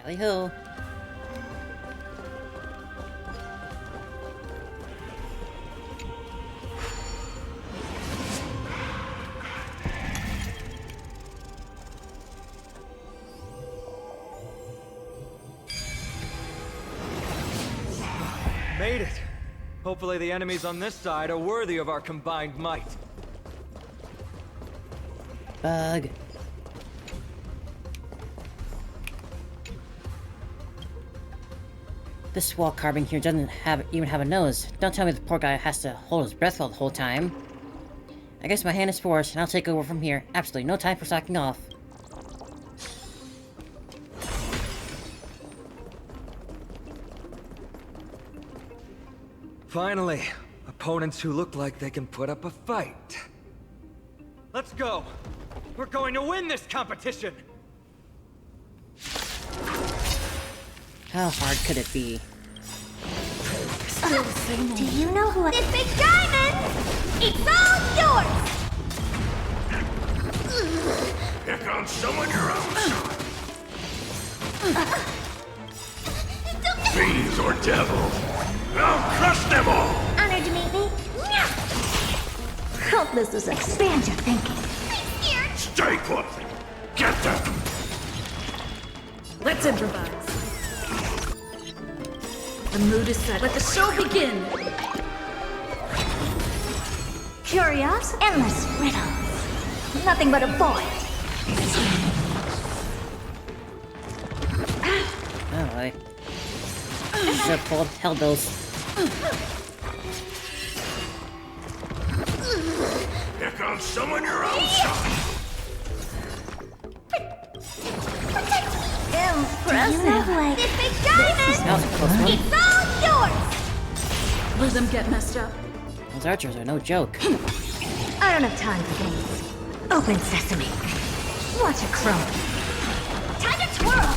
Tally ho. Made it! Hopefully the enemies on this side are worthy of our combined might. Bug. This wall carving here doesn't even have a nose. Don't tell me the poor guy has to hold his breath all the whole time. I guess my hand is forced, and I'll take over from here. Absolutely no time for slacking off. Finally, opponents who look like they can put up a fight. Let's go! We're going to win this competition! How hard could it be? Do you know who this big diamond? It's all yours! Pick on someone your own side. Fiends or devils. I'll crush them all! Honored to meet me. Hope this will expand your thinking. Stay put! Get them! Let's improvise. The mood is set. Let the show begin! Curious, endless riddles. Nothing but a void. Oh, I should have pulled Hellbills. Pick on someone your own side. Impressive. This big diamond! That was a close one. It's all yours! Will them get messed up? Those archers are no joke. I don't have time for games. Open sesame. Watch it crow. Time to twirl!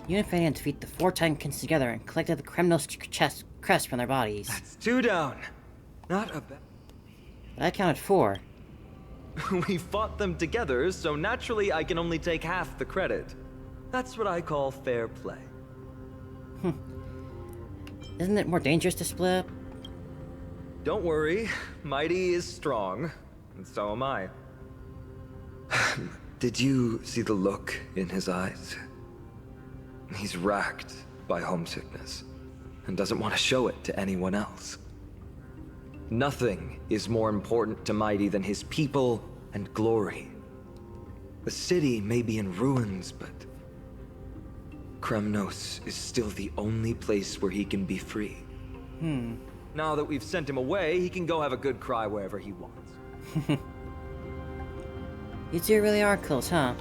Unifying and defeat the 4 Titans together and collected the Kremnos crest from their bodies. That's 2 down. Not a bad... But I counted 4. We fought them together, so naturally I can only take half the credit. That's what I call fair play. Isn't it more dangerous to split up? Don't worry, Mighty is strong, and so am I. Did you see the look in his eyes? He's racked by homesickness, and doesn't want to show it to anyone else. Nothing is more important to Mighty than his people and glory. The city may be in ruins, but Kremnos is still the only place where he can be free. Now that we've sent him away, he can go have a good cry wherever he wants. You two really are close, huh?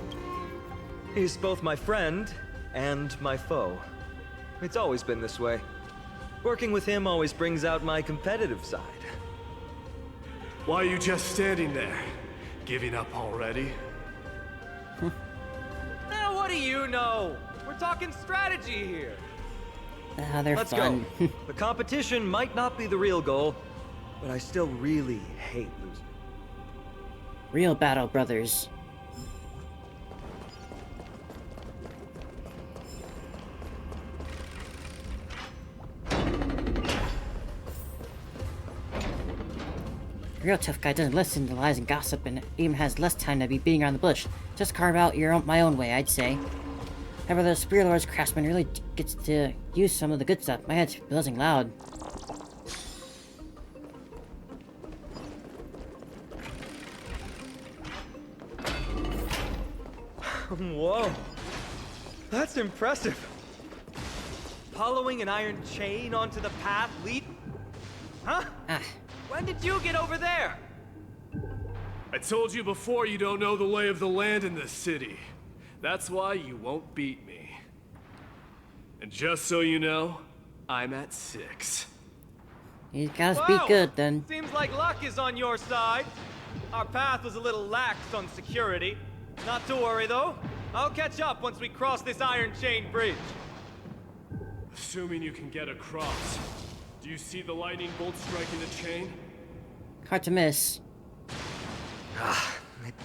He's both my friend and my foe. It's always been this way. Working with him always brings out my competitive side. Why are you just standing there? Giving up already? Now, what do you know? We're talking strategy here. Ah, they're Let's fun. go. The competition might not be the real goal, but I still really hate losing. Real battle, brothers. A real tough guy doesn't listen to lies and gossip and even has less time to be beating around the bush. Just carve out my own way, I'd say. However, the Spear Lord's craftsman really gets to use some of the good stuff. My head's buzzing loud. Whoa. That's impressive. Following an iron chain onto the path lead... Huh? Ah, When did you get over there? I told you before you don't know the lay of the land in this city. That's why you won't beat me. And just so you know, I'm at 6. you gotta be good then. Seems like luck is on your side. Our path was a little lax on security. Not to worry, though. I'll catch up once we cross this iron chain bridge. Assuming you can get across. Do you see the lightning bolt striking the chain? Hard to miss.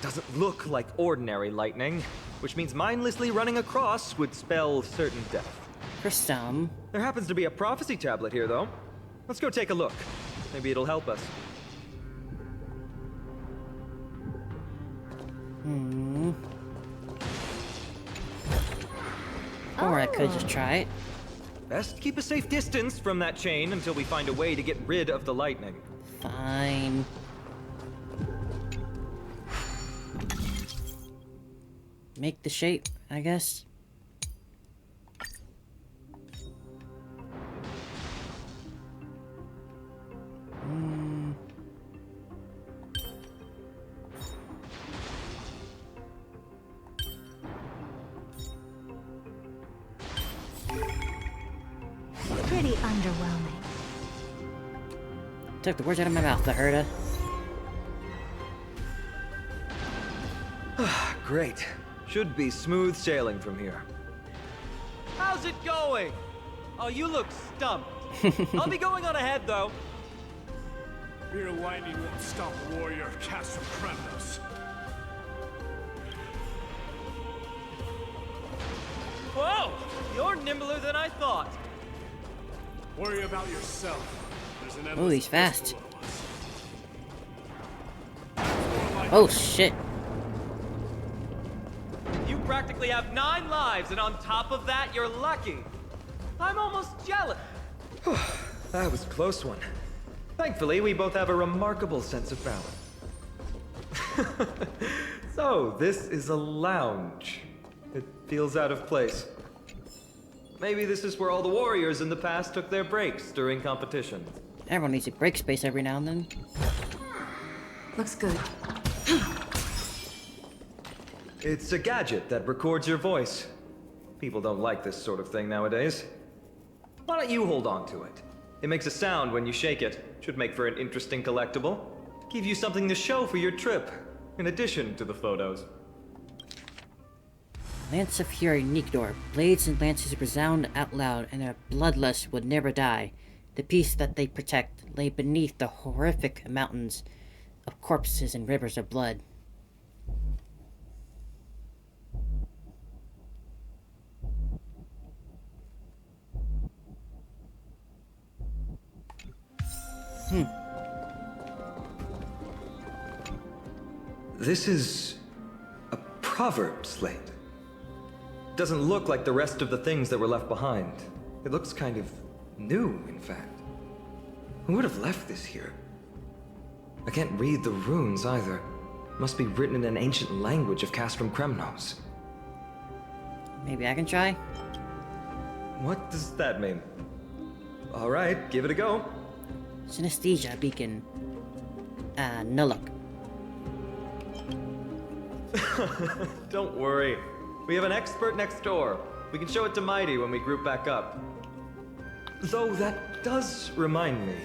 Doesn't look like ordinary lightning, which means mindlessly running across would spell certain death. For some. There happens to be a prophecy tablet here, though. Let's go take a look. Maybe it'll help us. Or I could just try it. Best keep a safe distance from that chain until we find a way to get rid of the lightning. Fine. Make the shape, I guess. Pretty underwhelming. Took the words out of my mouth, Herda. Great. Should be smooth sailing from here. How's it going? Oh, you look stumped. I'll be going on ahead, though. Mere lightning won't stop a warrior of Castle Kremnos. Whoa! You're nimbler than I thought. Worry about yourself. There's an Oh, he's endless fast. abyss below us. Oh shit. You practically have 9 lives, and on top of that, you're lucky. I'm almost jealous. That was a close one. Thankfully, we both have a remarkable sense of balance. So, this is a lounge. It feels out of place. Maybe this is where all the warriors in the past took their breaks during competitions. Everyone needs a break space every now and then. Looks good. It's a gadget that records your voice. People don't like this sort of thing nowadays. Why don't you hold on to it? It makes a sound when you shake it. Should make for an interesting collectible. Give you something to show for your trip, in addition to the photos. Lance of Fury, Nikdor. Blades and lances resound out loud, and their bloodlust would never die. The peace that they protect lay beneath the horrific mountains of corpses and rivers of blood. This is a proverb slate. Doesn't look like the rest of the things that were left behind. It looks kind of new, in fact. Who would have left this here? I can't read the runes either. Must be written in an ancient language of Castrum Kremnos. Maybe I can try? What does that mean? Alright, give it a go. Synesthesia beacon. No luck. Don't worry. We have an expert next door. We can show it to Mighty when we group back up. Though that does remind me.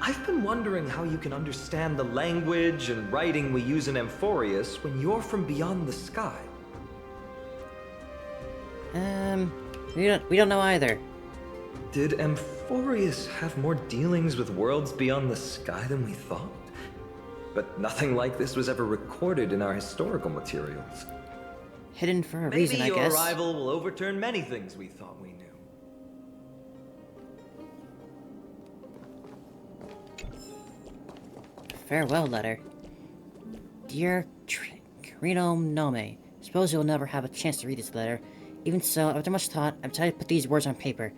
I've been wondering how you can understand the language and writing we use in Amphoreus when you're from beyond the sky. We don't know either. Did Amphoreus have more dealings with worlds beyond the sky than we thought? But nothing like this was ever recorded in our historical materials. Hidden for a reason, I Maybe guess. your arrival will overturn many things we thought we knew. Farewell letter. Dear Carino Nome, suppose you'll never have a chance to read this letter. Even so, after much thought, I've decided to put these words on paper.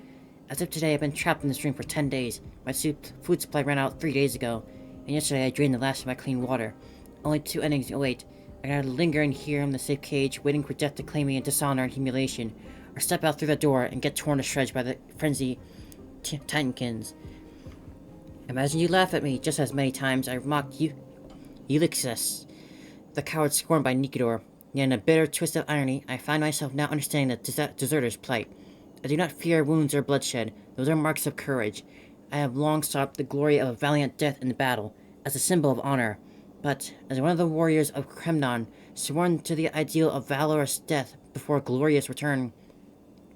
As of today, I've been trapped in this room for 10 days. My food supply ran out 3 days ago, and yesterday I drained the last of my clean water. Only 2 endings await. I gotta linger in here in the safe cage, waiting for death to claim me in dishonor and humiliation, or step out through the door and get torn to shreds by the frenzy Titankins. Imagine you laugh at me just as many times I mocked you, Ulysses, the coward scorned by Nikidor. Yet in a bitter twist of irony, I find myself now understanding the deserter's plight. I do not fear wounds or bloodshed. Those are marks of courage. I have long sought the glory of a valiant death in battle, as a symbol of honor. But, as one of the warriors of Kremnon, sworn to the ideal of valorous death before a glorious return,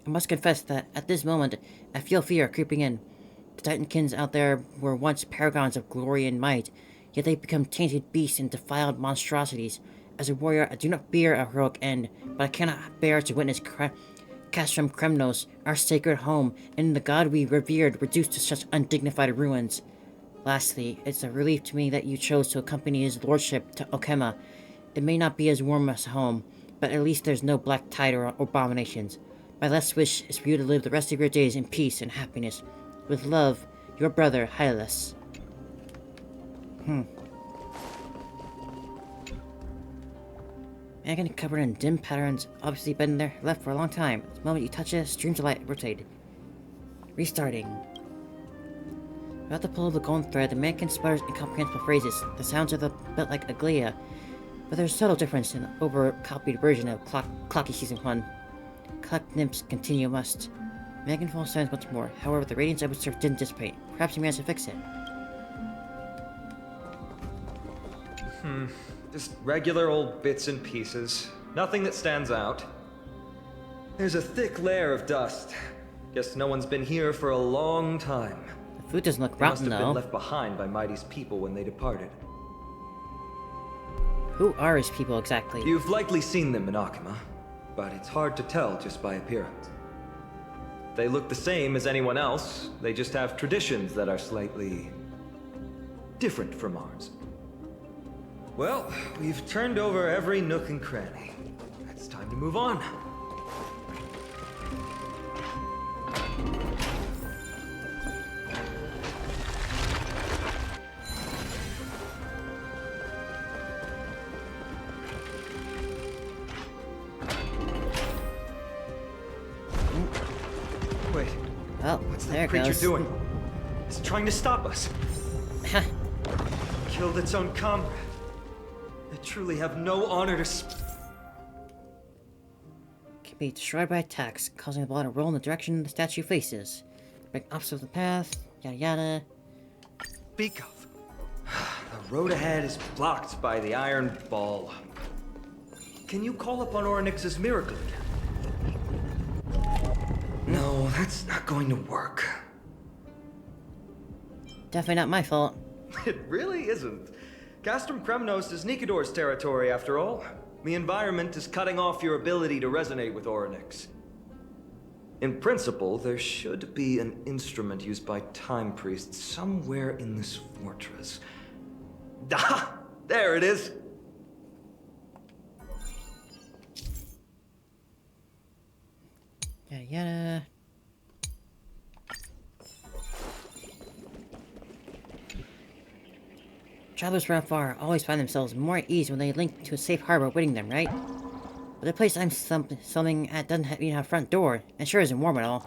I must confess that, at this moment, I feel fear creeping in. The Titankins out there were once paragons of glory and might, yet they become tainted beasts and defiled monstrosities. As a warrior, I do not fear a heroic end, but I cannot bear to witness Castrum Kremnos, our sacred home, and the god we revered, reduced to such undignified ruins. Lastly, it's a relief to me that you chose to accompany his lordship to Okema. It may not be as warm as home, but at least there's no black tide or abominations. My last wish is for you to live the rest of your days in peace and happiness. With love, your brother, Hylas. Megan covered in dim patterns, obviously been there, left for a long time. The moment you touch it, streams of light rotate. Restarting. Without the pull of the golden thread, the mannequin sputters incomprehensible phrases. The sounds are a bit like Aglia, but there's a subtle difference in the over-copied version of Clocky Season 1. Collect nymphs continue must. Megan falls silence once more. However, the radiance I observed didn't dissipate. Perhaps you managed to fix it. Just regular old bits and pieces. Nothing that stands out. There's a thick layer of dust. Guess no one's been here for a long time. The food doesn't look They must rotten, have been though. left behind by Mighty's people when they departed. Who are his people exactly? You've likely seen them in Akima, but it's hard to tell just by appearance. They look the same as anyone else, they just have traditions that are slightly different from ours. Well, we've turned over every nook and cranny. It's time to move on. Wait, Oh, what's there that it creature goes. doing? It's trying to stop us. Killed its own comrade. They truly have no honor to Can be destroyed by attacks, causing the ball to roll in the direction the statue faces. Break obstacles of the path, yada yada. speak of. The road ahead is blocked by the iron ball. Can you call upon Orynyx's miracle again? No, that's not going to work. Definitely not my fault. It really isn't. Castrum Kremnos is Nikador's territory, after all. The environment is cutting off your ability to resonate with Orynyx. In principle, there should be an instrument used by time priests somewhere in this fortress. Ah! There it is! Yada yada. Travelers from afar always find themselves more at ease when they link to a safe harbor waiting them, right? But the place I'm something at doesn't even have a front door, and sure isn't warm at all.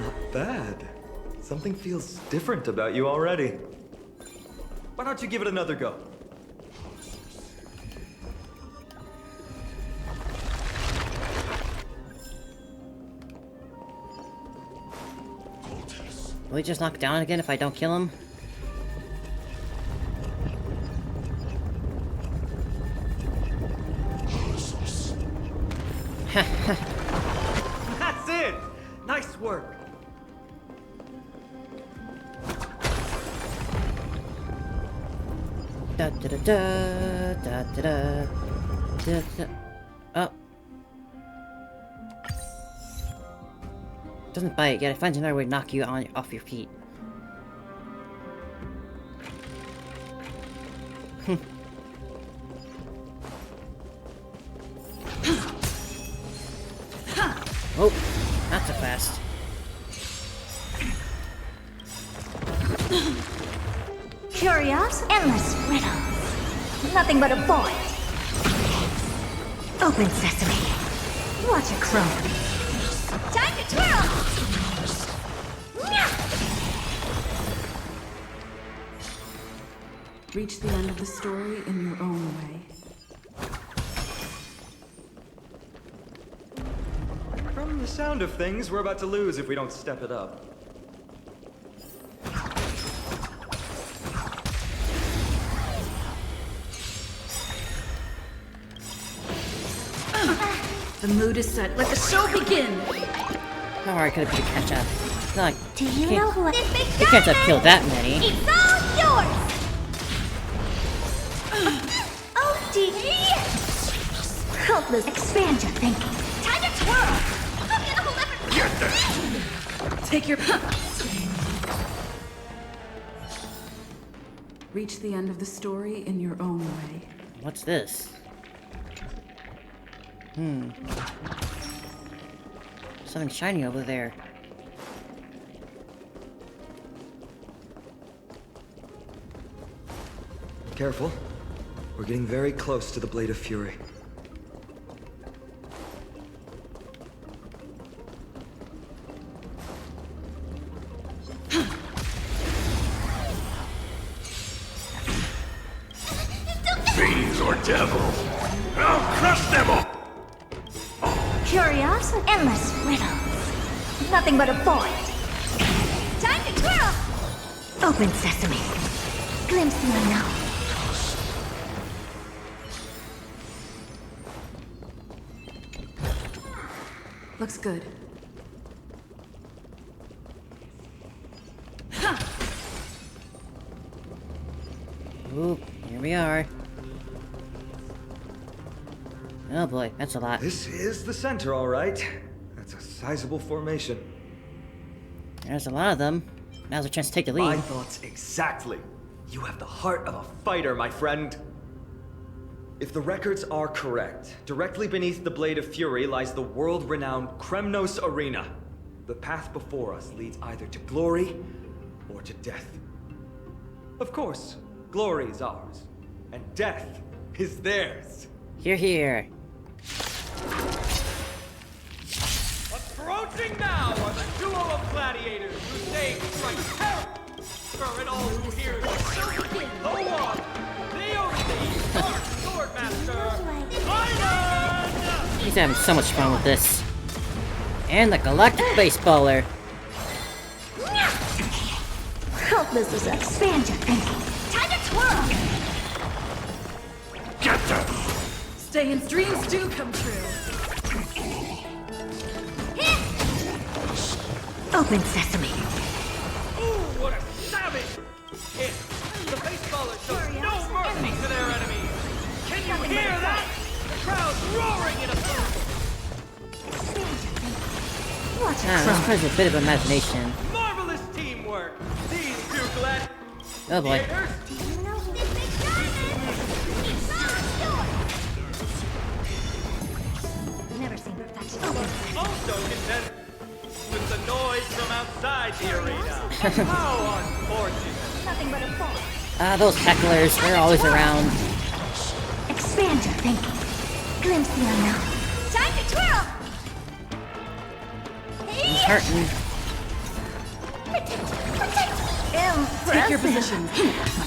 Not bad. Something feels different about you already. Why don't you give it another go? Will he just knock down again if I don't kill him? That's it! Nice work! Da da da da da da da da da. Oh. Doesn't bite, yet it finds another way to knock you off your feet. Oh, not so fast. Curious, endless riddles. Nothing but a void. Open sesame. Watch it crow. Time to twirl! Reach the end of the story in your own way. From the sound of things, we're about to lose if we don't step it up. The mood is set. Let the show begin! How hard could it be to catch up? It's not like Do you know who you can't have killed that many. It's all yours! Oh, dear! Hopeless. Expand your thinking. Time to twirl! I'll get a whole different... Get that! Take your Reach the end of the story in your own way. What's this? Something shiny over there. Careful. We're getting very close to the Blade of Fury. Fiends or devils, I'll crush them all! Curiosity. Endless riddles. Nothing but a void. Time to twirl! Open sesame. Glimpse the unknown. Looks good. Oop, here we are. Oh boy, that's a lot. This is the center, all right. That's a sizable formation. There's a lot of them. Now's our chance to take the My lead. thoughts exactly. You have the heart of a fighter, my friend. If the records are correct, directly beneath the Blade of Fury lies the world-renowned Kremnos Arena. The path before us leads either to glory or to death. Of course, glory is ours, and death is theirs. Here, here. Approaching now are the duo of gladiators whose names strike terror. Current all who hear this shall begin. The one, the only, Dark Swordmaster, Iron! He's having so much fun with this. And the Galactic Baseballer. Hopeless is expand your thinking. Time to twirl! Get them! Staying's dreams do come true. Open sesame. Ooh, what a savage! The baseballer shows no mercy to their enemies. Can you hear that? The crowd's roaring in approval. Watch it Ah, this crawl. has a bit of imagination. Marvelous teamwork. These two glad. Oh boy. gladiators Do you know who this big diamond? It's all yours! Never seen perfection. also contend with the noise from outside the arena. How unfortunate. Nothing but a fall. Ah, those hecklers, they're always around. Expand your thinking. Glimpse the unknown. Time to twirl! He's hurting. Impressive. Take your position.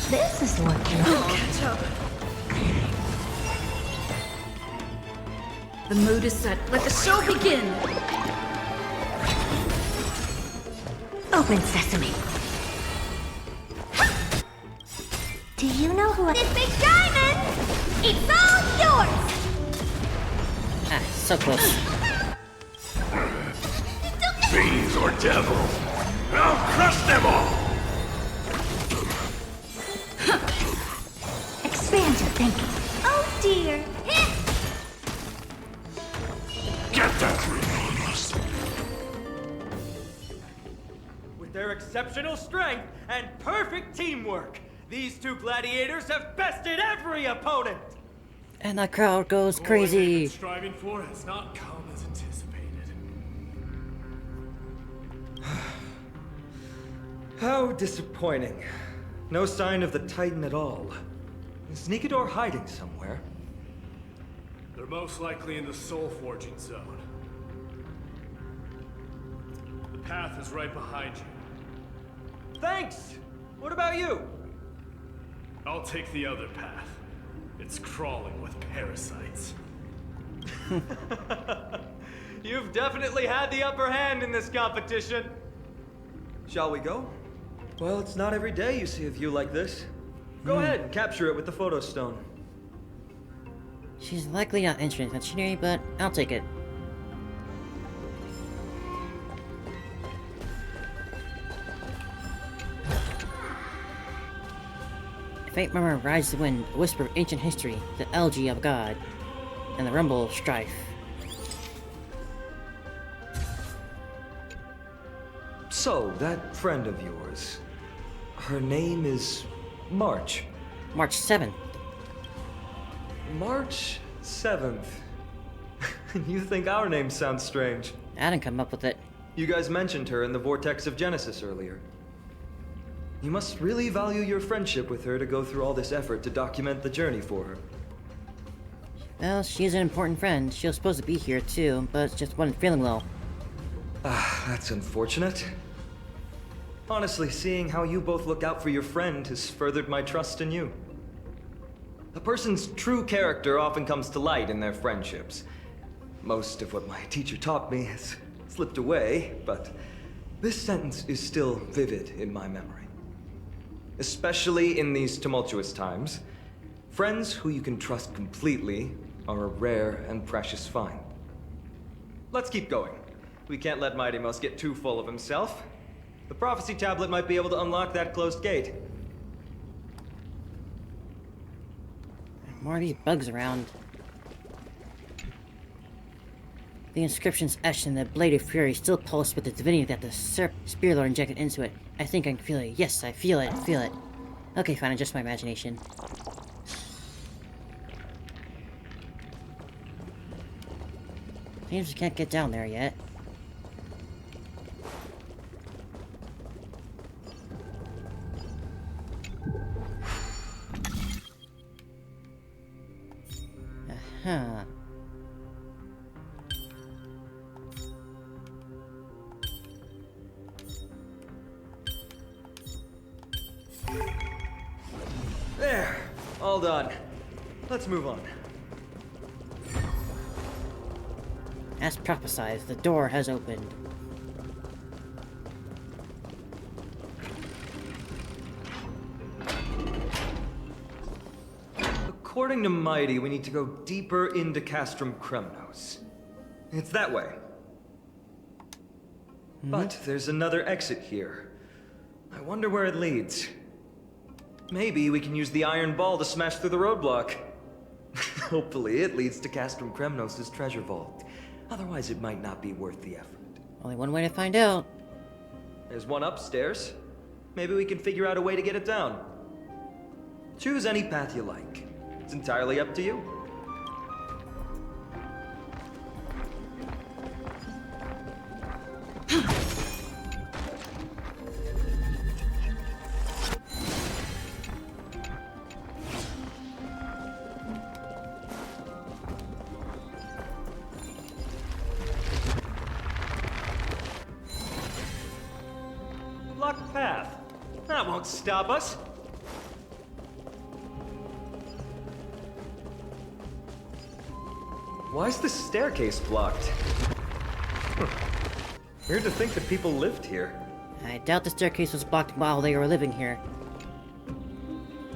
This is working. Catch up. The mood is set. Let the show begin! Open sesame. Do you know who this big diamond? It's all yours! Ah, so close. Fiends or devils, I'll crush them all! Expand your thinking. Oh dear. Get them! With their exceptional strength and perfect teamwork, these two gladiators have bested every opponent. And the crowd goes What they've crazy. been striving for has not come as anticipated. How disappointing. No sign of the Titan at all. Is Nikador hiding somewhere? They're most likely in the soul forging zone. The path is right behind you. Thanks. What about you? I'll take the other path. It's crawling with parasites. You've definitely had the upper hand in this competition. Shall we go? Well, it's not every day you see a view like this. Go ahead and capture it with the photo stone. She's likely not interested in engineering, but I'll take it. faint murmur rises the wind, a whisper of ancient history, the elegy of God, and the rumble of strife. So, that friend of yours, her name is March. March 7th. March 7th. You think our name sounds strange? I didn't come up with it. You guys mentioned her in the Vortex of Genesis earlier. You must really value your friendship with her to go through all this effort to document the journey for her. Well, she's an important friend. She was supposed to be here too, but just wasn't feeling well. That's unfortunate. Honestly, seeing how you both look out for your friend has furthered my trust in you. A person's true character often comes to light in their friendships. Most of what my teacher taught me has slipped away, but this sentence is still vivid in my memory. Especially in these tumultuous times, friends who you can trust completely are a rare and precious find. Let's keep going. We can't let Mighty Mouse get too full of himself. The prophecy tablet might be able to unlock that closed gate. More of these bugs around. The inscriptions etched in the blade of fury still pulse with the divinity that the Spear Lord injected into it. I think I can feel it. Yes, I feel it. Feel it. Okay, fine. Just my imagination. Seems we can't get down there yet. Aha. There! All done. Let's move on. As prophesied, the door has opened. According to Mighty, we need to go deeper into Castrum Kremnos. It's that way. But there's another exit here. I wonder where it leads. Maybe we can use the iron ball to smash through the roadblock. Hopefully it leads to Castrum Kremnos' treasure vault. Otherwise it might not be worth the effort. Only one way to find out. There's one upstairs. Maybe we can figure out a way to get it down. Choose any path you like. It's entirely up to you. Blocked path. That won't stop us. Why is this staircase blocked? Weird to think that people lived here. I doubt the staircase was blocked while they were living here.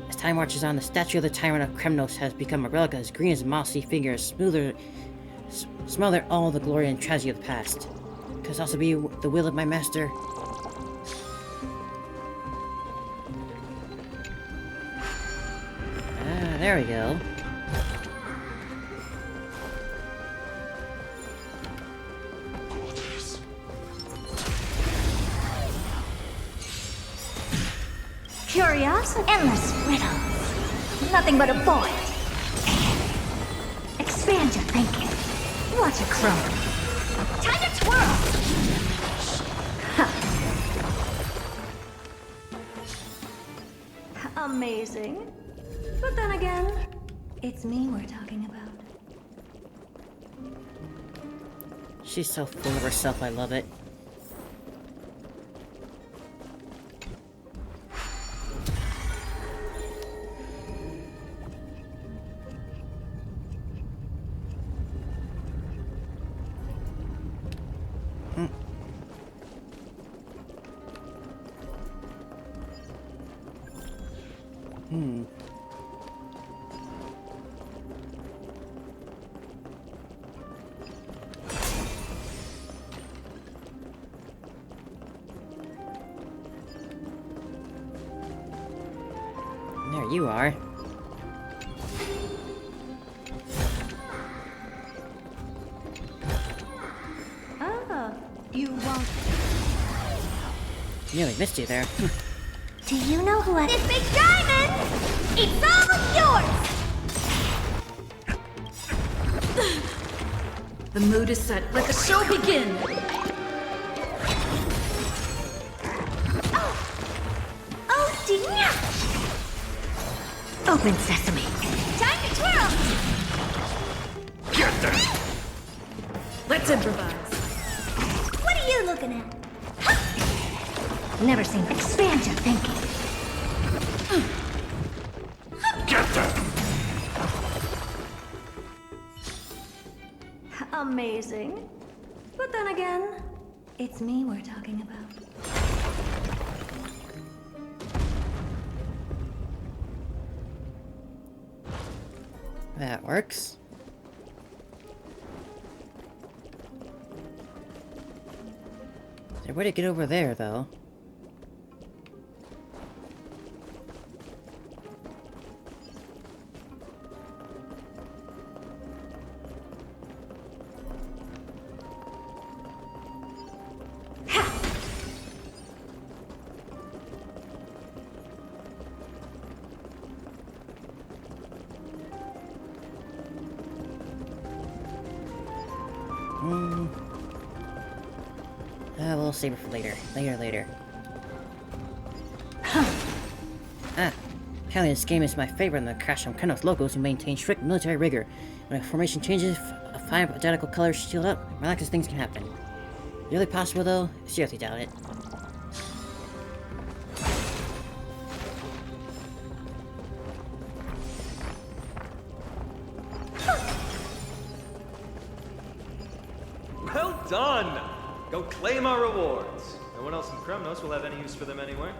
As time marches on, the statue of the Tyrant of Kremnos has become a relic as green as mossy fingers, smother all the glory and tragedy of the past. Could this also be the will of my master? Ah, there we go. Curiosity, endless riddles. Nothing but a void. Expand your thinking. Watch it crumble. Time to twirl! Amazing. But then again, it's me we're talking about. She's so full of herself, I love it. There you are. Oh, you won't. Nearly missed you there. Do you know who I... This big diamond! It's all yours! The mood is set. Let the show begin! Oh, dear! Open sesame. Time to twirl! Get them! Let's improvise. What are you looking at? Never seen. Expand your thinking. Get them! Amazing. But then again, it's me we're talking about. That works. Is there a way to get over there, though? We'll save it for later. Later. Apparently this game is my favorite in the Crash on Keno's locals who maintain strict military rigor. When a formation changes, a 5 identical colors shield up, miraculous things can happen. Really possible though? Seriously doubt it. Well done! Go claim our rewards. No one else in Kremnos will have any use for them anyway.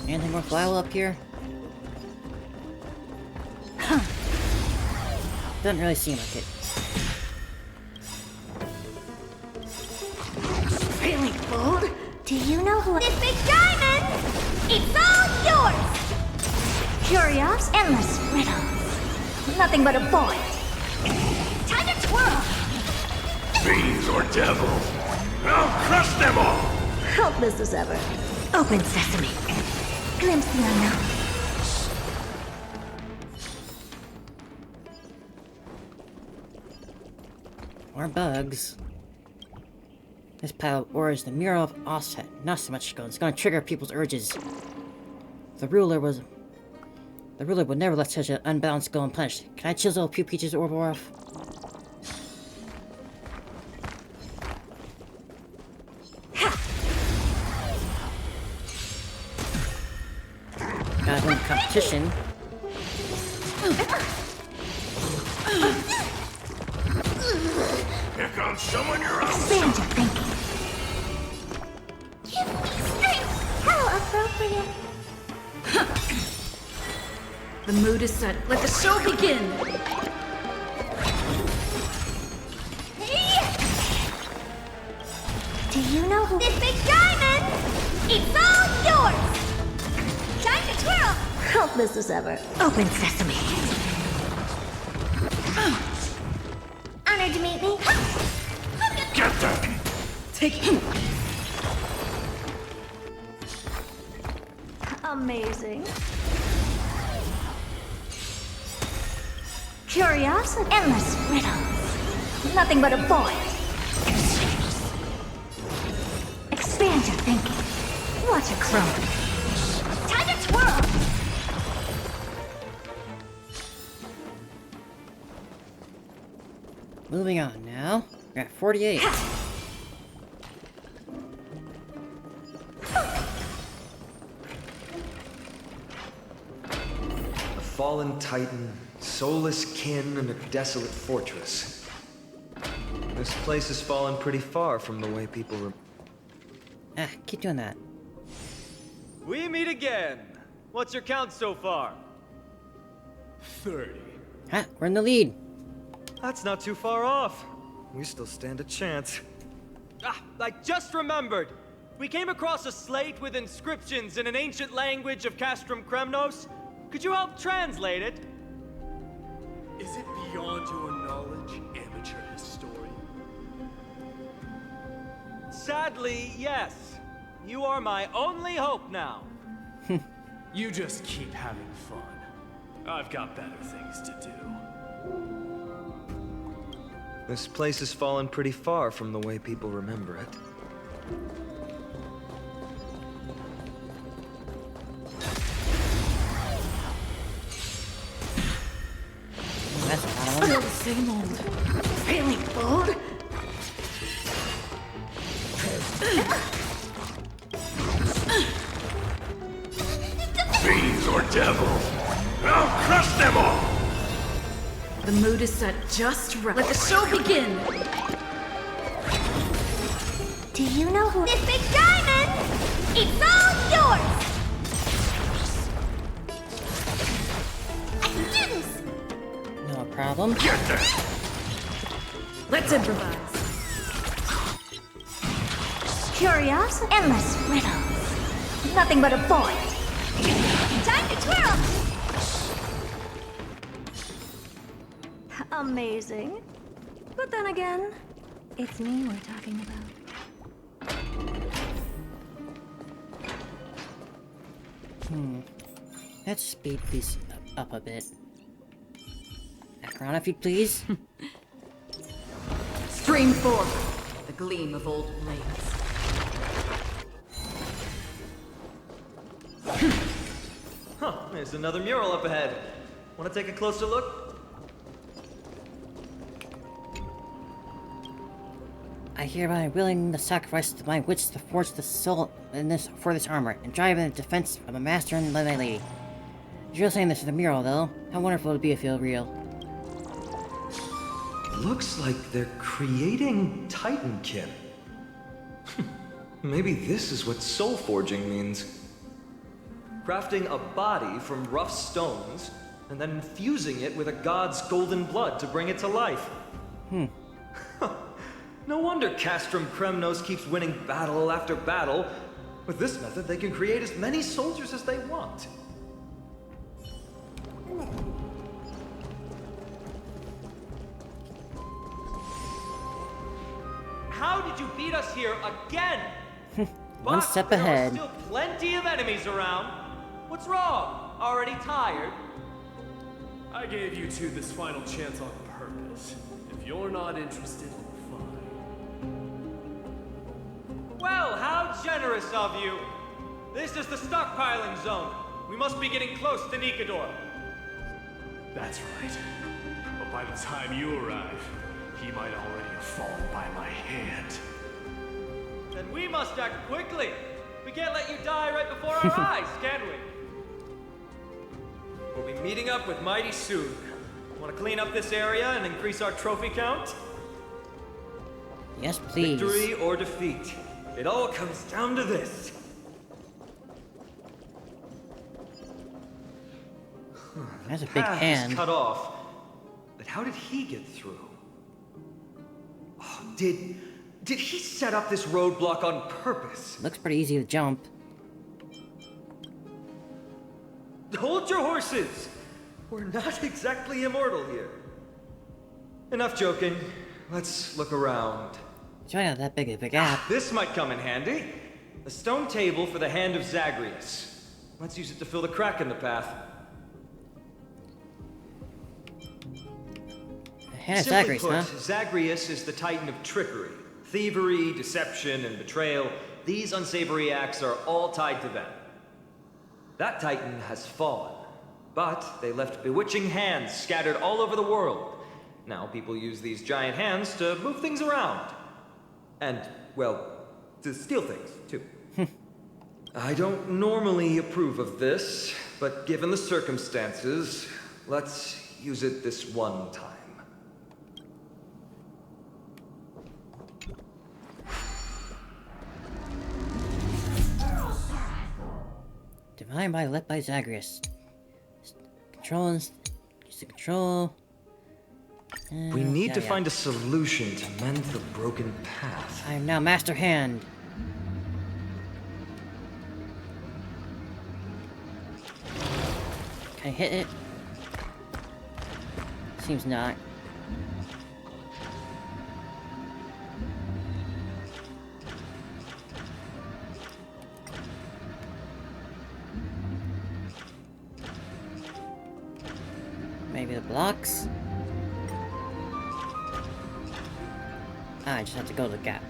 Anything worthwhile up here? Doesn't really seem like it. Really bold? Do you know who... This big diamond! It's all yours! Curious, endless riddles. Nothing but a void. Time to twirl! Fiends or devil? I'll crush them all! Helpless as ever. Open sesame. Glimpse the unknown. More bugs. This pile of ore is the mural of offset. Not so much gold. It's gonna trigger people's urges. The ruler would never let such an unbalanced go unpunished. Can I chisel a few pieces of ore off? Gotta win the competition. Here comes someone you're on. Expand your thinking. Give me strength! How appropriate. The mood is set. Let the show begin! Do you know who... This big diamond! It's all yours! Time to twirl! Helpless as ever. Open sesame. Honored to meet me. Get them! Take him! Amazing. Curiosity. Endless riddles. Nothing but a void. Expand your thinking. Watch it grow. Time to twirl! Moving on now. We're at 48. A fallen titan, soulless kin, and a desolate fortress. This place has fallen pretty far from the way people Keep doing that. We meet again. What's your count so far? 30. We're in the lead. That's not too far off. We still stand a chance. I just remembered. We came across a slate with inscriptions in an ancient language of Castrum Kremnos. Could you help translate it? Is it beyond your knowledge, amateur historian? Sadly, yes. You are my only hope now. You just keep having fun. I've got better things to do. This place has fallen pretty far from the way people remember it. That's a lot of them. Still the same old. Really bold? Fiends or devils, I'll crush them all! The mood is set just right. Let the show begin! Do you know who this big diamond? It's all yours! I can do this! No problem. Get them! Let's improvise. Curious, endless riddles. Nothing but a void. Time to twirl! Amazing. But then again, it's me we're talking about. Let's speed these up a bit. Back around if you please. Stream forth the gleam of old blades. Huh, there's another mural up ahead. Want to take a closer look? I hereby willing to sacrifice my wits to forge the soul in this for this armor and drive in the defense of my master and my lady. You're saying this is a mural, though. How wonderful it would be if it were real. Looks like they're creating Titankin. Maybe this is what soul forging means. Crafting a body from rough stones, and then infusing it with a god's golden blood to bring it to life. No wonder Castrum Kremnos keeps winning battle after battle. With this method, they can create as many soldiers as they want. How did you beat us here again? One But step there are ahead. still plenty of enemies around. What's wrong? Already tired? I gave you two this final chance on purpose. If you're not interested, fine. Well, how generous of you. This is the stockpiling zone. We must be getting close to Nikador. That's right. But by the time you arrive, he might already have fallen by my hand. Then we must act quickly. We can't let you die right before our eyes, can we? We'll be meeting up with Mighty soon. Want to clean up this area and increase our trophy count? Yes, please. Victory or defeat. It all comes down to this. That's a big Path is hand. cut off. But how did he get through? Oh, did he set up this roadblock on purpose? Looks pretty easy to jump. Hold your horses! We're not exactly immortal here. Enough joking. Let's look around. Join out that big of a gap. This might come in handy. A stone table for the hand of Zagreus. Let's use it to fill the crack in the path. Hand of Simply Zagreus, put, huh? Zagreus is the titan of trickery. Thievery, deception, and betrayal. These unsavory acts are all tied to them. That titan has fallen, but they left bewitching hands scattered all over the world. Now people use these giant hands to move things around. And, well, to steal things, too. I don't normally approve of this, but given the circumstances, let's use it this one time. Divine by lit by Zagreus. Control and use the control. We need to yeah. find a solution to mend the broken path. I am now Master Hand. Can I hit it? Seems not. Maybe the blocks? I just have to go to the gap.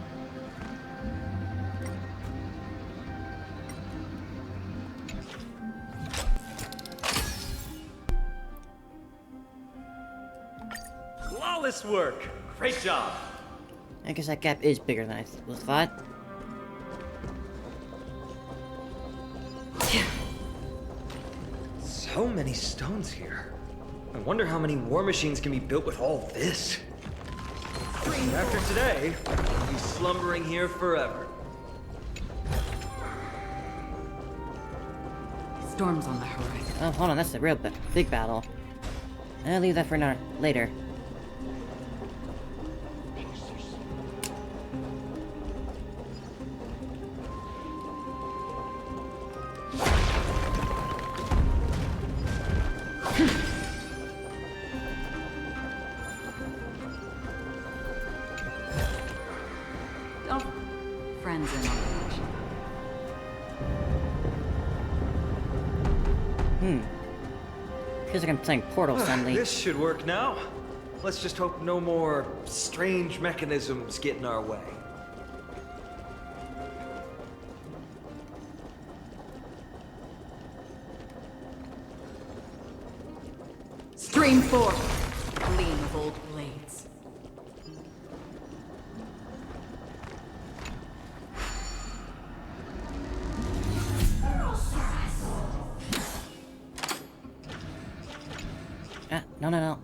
Flawless work! Great job! I guess that gap is bigger than I thought. So many stones here. I wonder how many war machines can be built with all this. After today, we'll be slumbering here forever. Storm's on the horizon. Oh, hold on, that's the real big battle. I'll leave that for later. Don't friends in on the action. Feels like I'm playing Portal suddenly. This should work now. Let's just hope no more strange mechanisms get in our way. Stream 4. Gleam of old blades. Ah, no.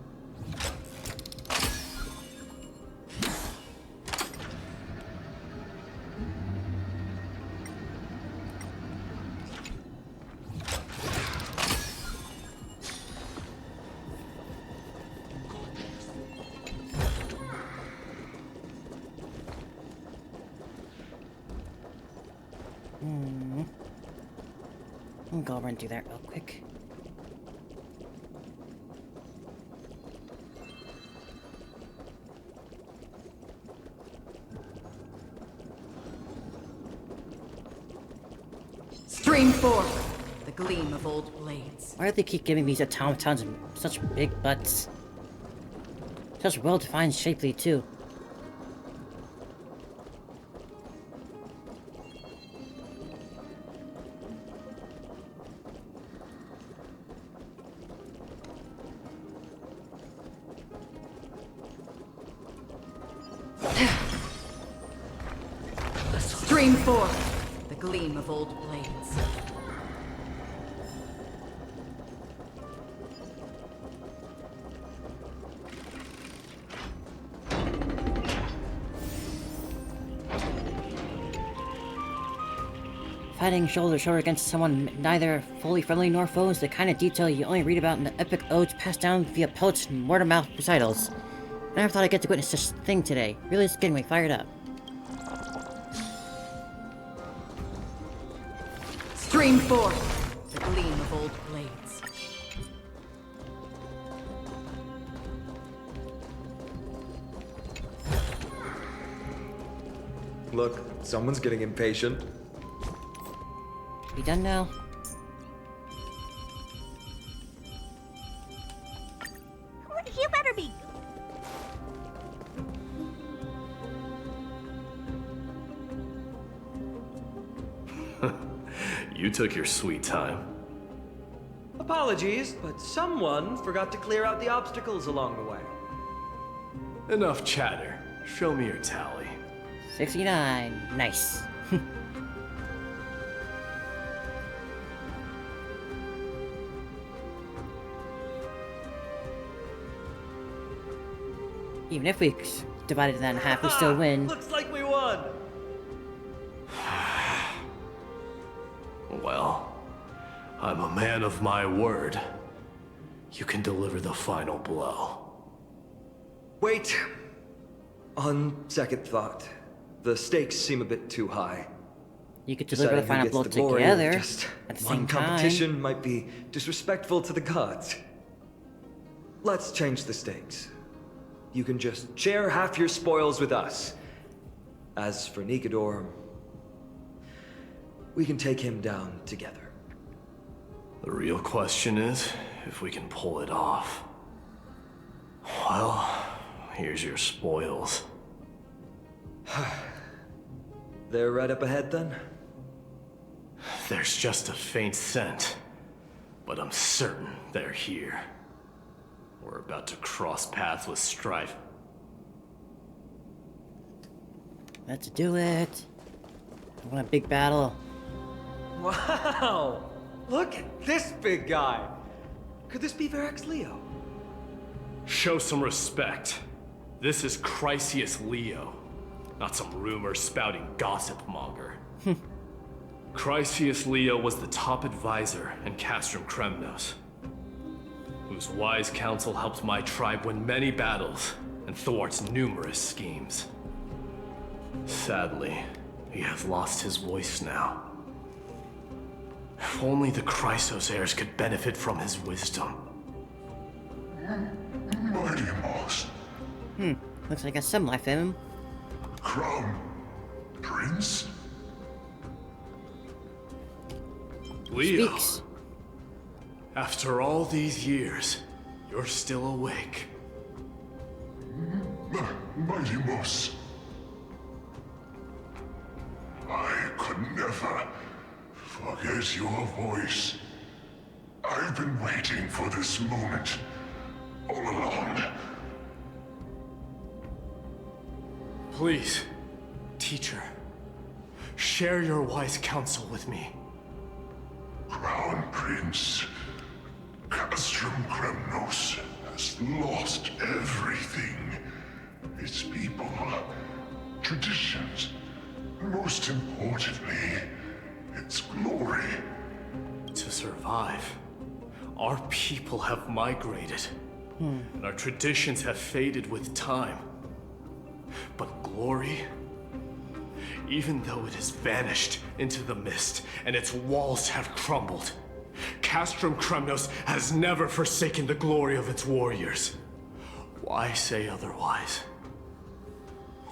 I'll go run through that real quick. Stream 4. The gleam of old blades. Why do they keep giving these automatons such big butts? Such well-defined shapely, too. Stream 4. The gleam of old blades. Fighting shoulder to shoulder against someone neither fully friendly nor foe is the kind of detail you only read about in the epic odes passed down via poets and word-of-mouth recitals. I never thought I'd get to witness such a thing today. Really is getting me fired up. Stream 4. The gleam of old blades. Look, someone's getting impatient. We done now? You better be. You took your sweet time. Apologies, but someone forgot to clear out the obstacles along the way. Enough chatter. Show me your tally. 69. Nice. Even if we divided that in half, we still win. Looks like we won! Well, I'm a man of my word. You can deliver the final blow. Wait. On second thought, the stakes seem a bit too high. You could deliver the Deciding who final gets blow the glory of together just at the one same time. competition might be disrespectful to the gods. Let's change the stakes. You can just share half your spoils with us. As for Nigador, we can take him down together. The real question is if we can pull it off. Well, here's your spoils. They're right up ahead then? There's just a faint scent, but I'm certain they're here. We're about to cross paths with strife. Let's do it. I want a big battle. Wow! Look at this big guy! Could this be Verax Leo? Show some respect. This is Chrysius Leo, not some rumor-spouting gossip monger. Chrysius Leo was the top advisor in Castrum Kremnos, whose wise counsel helped my tribe win many battles and thwarts numerous schemes. Sadly, he has lost his voice now. If only the Chrysos heirs could benefit from his wisdom. Mighty Moss, Looks like I got some life in him. Crown Prince? Leo, Speaks. after all these years, you're still awake. Mighty Moss. I could never forget your voice. I've been waiting for this moment all along. Please, teacher, share your wise counsel with me. Crown Prince, Castrum Kremnos has lost everything. Its people, traditions, and most importantly, its glory. To survive, our people have migrated, and our traditions have faded with time. But glory, even though it has vanished into the mist and its walls have crumbled, Castrum Kremnos has never forsaken the glory of its warriors. Why say otherwise?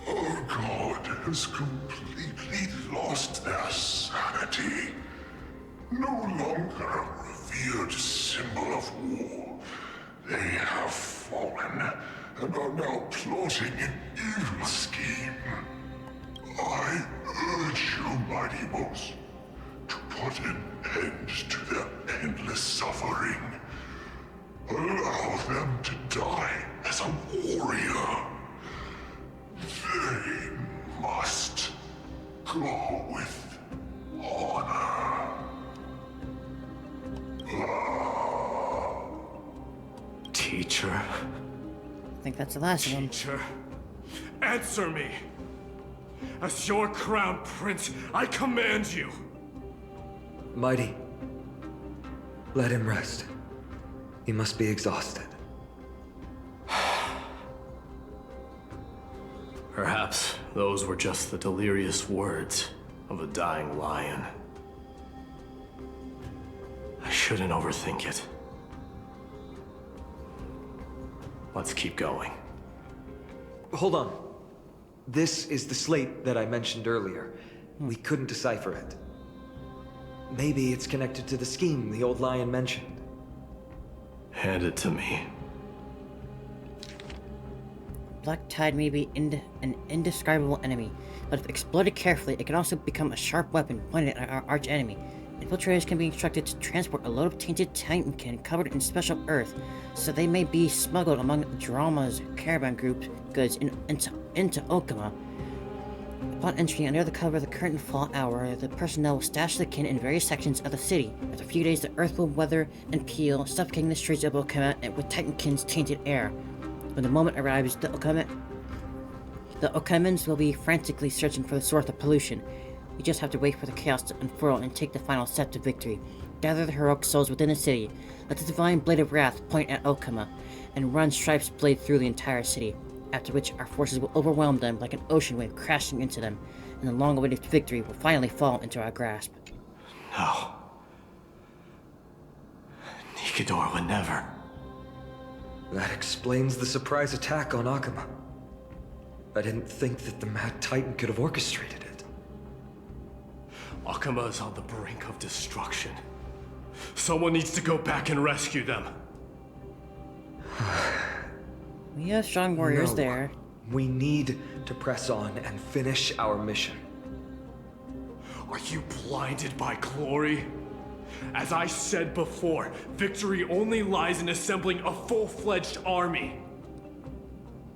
Our god has completely lost their sanity. No longer a revered symbol of war. They have fallen and are now plotting an evil scheme. I urge you, Mighty Moss, to put an end to their endless suffering. Allow them to die as a warrior. They must go with honor. Teacher, I think that's the last one. teacher, answer me! As your crown prince, I command you! Mighty, let him rest. He must be exhausted. Perhaps those were just the delirious words of a dying lion. I shouldn't overthink it. Let's keep going. Hold on. This is the slate that I mentioned earlier. We couldn't decipher it. Maybe it's connected to the scheme the old lion mentioned. Hand it to me. Black Tide may be an indescribable enemy, but if exploited carefully, it can also become a sharp weapon pointed at our arch enemy. Infiltrators can be instructed to transport a load of tainted titankin covered in special earth, so they may be smuggled among Drama's caravan group goods into Okama. Upon entry under the cover of the curtain fall hour, the personnel will stash the kin in various sections of the city. After a few days, the earth will weather and peel, suffocating the streets of Okama with titankin's tainted air. When the moment arrives, the Okamans will be frantically searching for the source of pollution. You just have to wait for the chaos to unfurl and take the final step to victory. Gather the heroic souls within the city. Let the divine blade of wrath point at Okama, and run Stripe's blade through the entire city. after which our forces will overwhelm them like an ocean wave crashing into them, and the long-awaited victory will finally fall into our grasp. No. Nikador would never. That explains the surprise attack on Akama. I didn't think that the Mad Titan could have orchestrated it. Akama is on the brink of destruction. Someone needs to go back and rescue them. We have strong warriors No. there. We need to press on and finish our mission. Are you blinded by glory? As I said before, victory only lies in assembling a full-fledged army.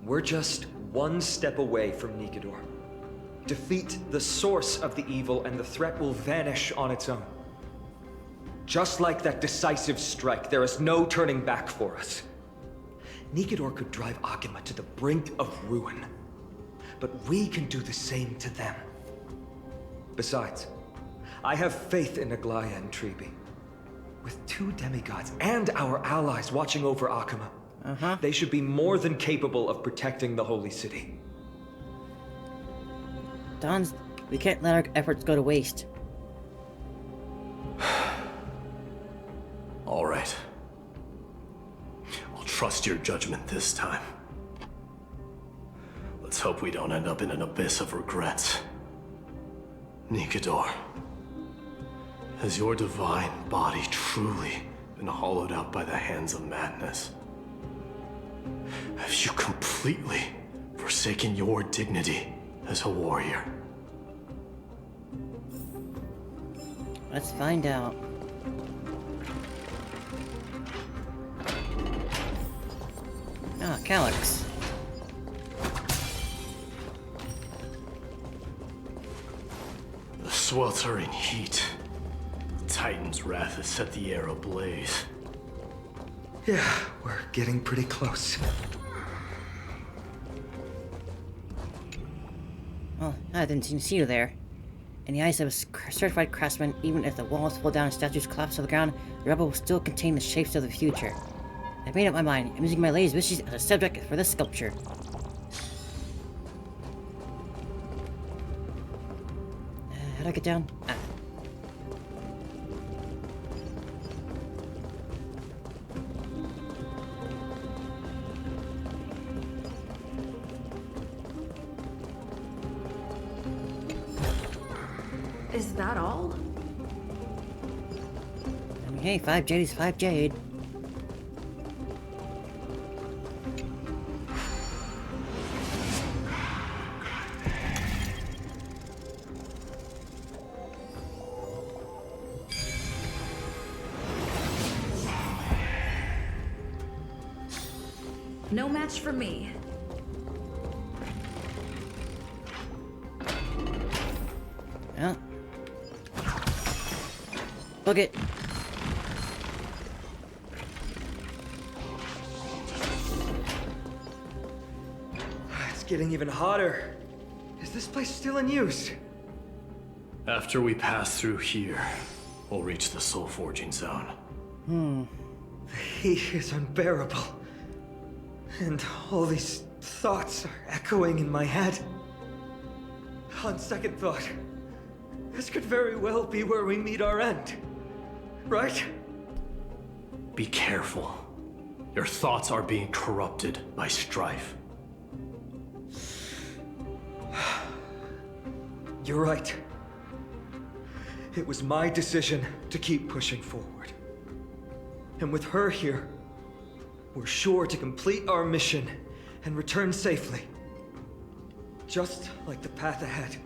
We're just one step away from Nikador. Defeat the source of the evil and the threat will vanish on its own. Just like that decisive strike, there is no turning back for us. Nikador could drive Akama to the brink of ruin, but we can do the same to them. Besides, I have faith in Aglaya and Tribi. With 2 demigods and our allies watching over Akama, they should be more than capable of protecting the Holy City. Don's, we can't let our efforts go to waste. All right. I'll trust your judgment this time. Let's hope we don't end up in an abyss of regrets. Nikador, has your divine body truly been hollowed out by the hands of madness? Have you completely forsaken your dignity as a warrior? Let's find out. Ah, Calyx. The sweltering heat. The Titan's wrath has set the air ablaze. Yeah, we're getting pretty close. Well, I didn't see you there. In the eyes of a certified craftsman, even if the walls fall down and statues collapse to the ground, the rubble will still contain the shapes of the future. I've made up my mind. I'm using my latest wishes as a subject for this sculpture. How do I get down? Ah. Is that all? I mean, hey, 5 jade is 5 jade. No match for me. Yeah. Book it. It's getting even hotter. Is this place still in use? After we pass through here, we'll reach the soul forging zone. The heat is unbearable. And all these thoughts are echoing in my head. On second thought, this could very well be where we meet our end. Right? Be careful. Your thoughts are being corrupted by strife. You're right. It was my decision to keep pushing forward. And with her here, we're sure to complete our mission and return safely. Just like the path ahead.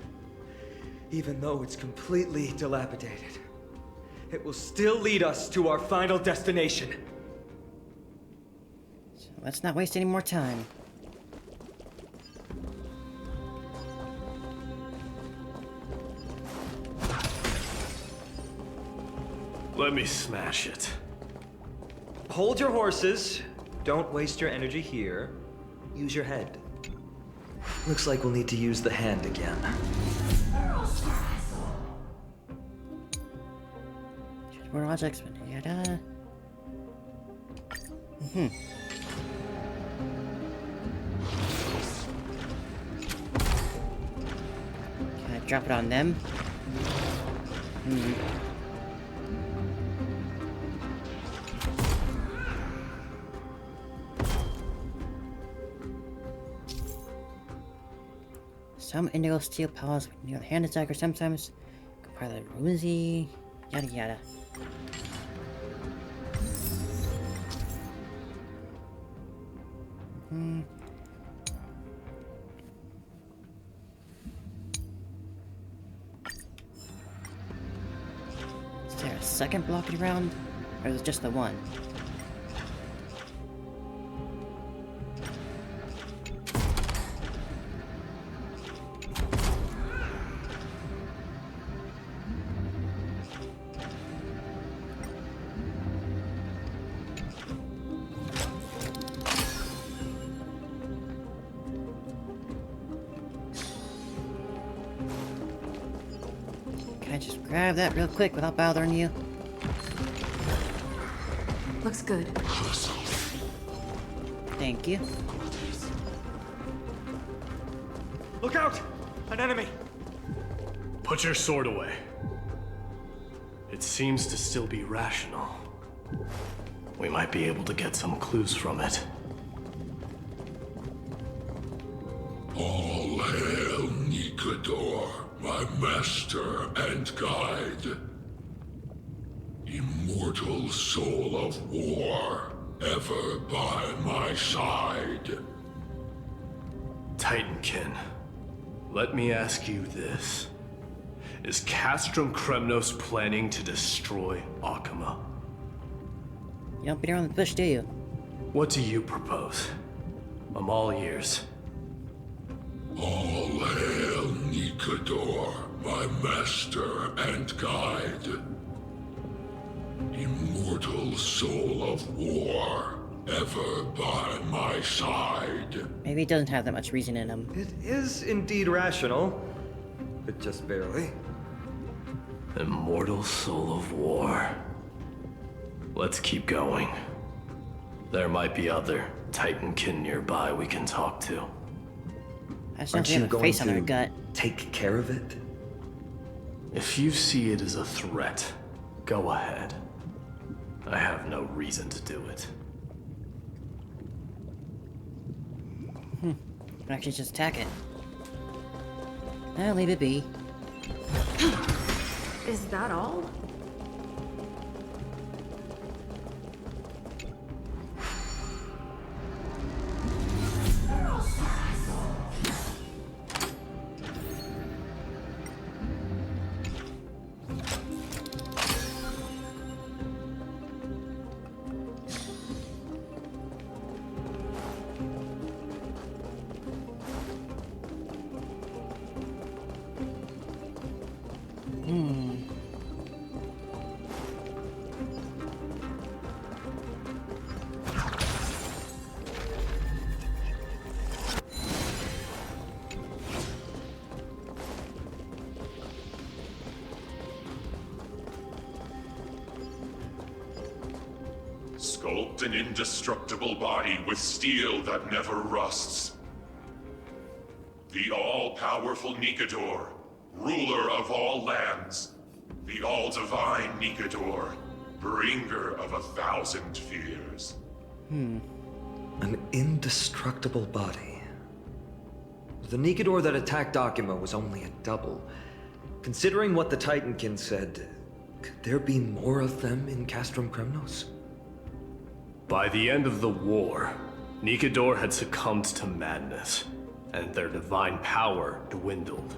Even though it's completely dilapidated, it will still lead us to our final destination. So let's not waste any more time. Let me smash it. Hold your horses. Don't waste your energy here. Use your head. Looks like we'll need to use the hand again. More objects, yada. drop it on them? Some indigo steel pawns near the hand attacker sometimes compile rosy, yada yada. Is there a second blockade round? Or is it just the one? Can I just grab that real quick without bothering you? Looks good. Thank you. Look out! An enemy! Put your sword away. It seems to still be rational. We might be able to get some clues from it. All hail Nikador, my master and guide. Immortal soul of war, ever by my side. Titankin, let me ask you this. Is Castrum Kremnos planning to destroy Akama? You don't beat around the bush, do you? What do you propose? I'm all ears. All hail Nikador, my master and guide. Immortal soul of war, ever by my side. Maybe he doesn't have that much reason in him. It is indeed rational, but just barely. Immortal soul of war. Let's keep going. There might be other Titankin nearby we can talk to. I just Aren't don't you have a going face on their to gut. take care of it? If you see it as a threat, go ahead. I have no reason to do it. You can actually just attack it. I'll leave it be. Is that all? Sculpt an indestructible body with steel that never rusts. The all-powerful Nikador, ruler of all lands. The all-divine Nikador, bringer of 1,000 fears. An indestructible body. The Nikador that attacked Akima was only a double. Considering what the Titankin said, could there be more of them in Castrum Kremnos? By the end of the war, Nikador had succumbed to madness, and their divine power dwindled.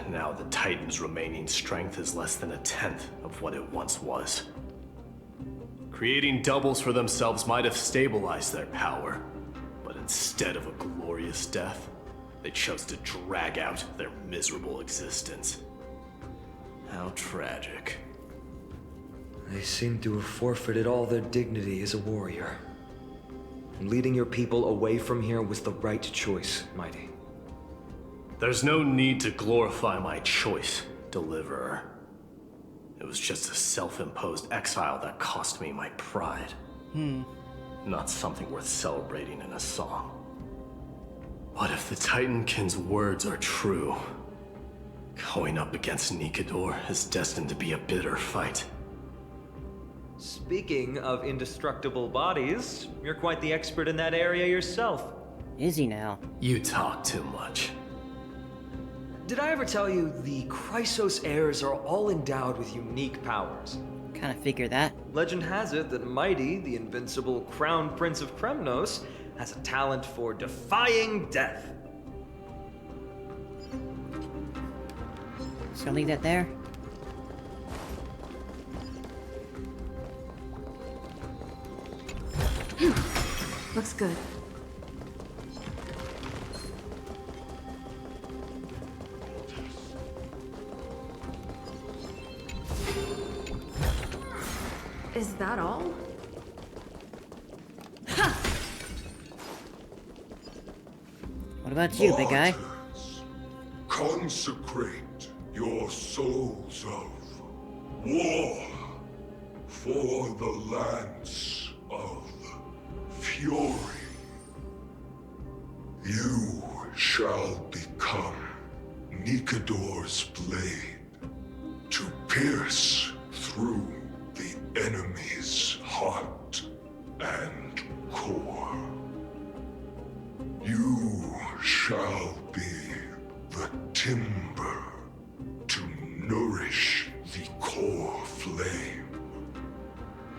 Now the Titan's remaining strength is less than 1/10 of what it once was. Creating doubles for themselves might have stabilized their power, but instead of a glorious death, they chose to drag out their miserable existence. How tragic. They seem to have forfeited all their dignity as a warrior. Leading your people away from here was the right choice, Mighty. There's no need to glorify my choice, Deliverer. It was just a self-imposed exile that cost me my pride. Not something worth celebrating in a song. What if the Titanking's words are true? Going up against Nikedor is destined to be a bitter fight. Speaking of indestructible bodies, you're quite the expert in that area yourself. Is he now? You talk too much. Did I ever tell you the Chrysos heirs are all endowed with unique powers? Kinda figure that. Legend has it that Mighty, the invincible Crown Prince of Kremnos, has a talent for defying death. Just gonna leave that there. Looks good. Is that all? What about you, big guy? Martyrs, consecrate your souls of war for the lance of fury. You shall become Nikedor's blade to pierce through the enemy's heart and core. You shall be the timber to nourish the core flame,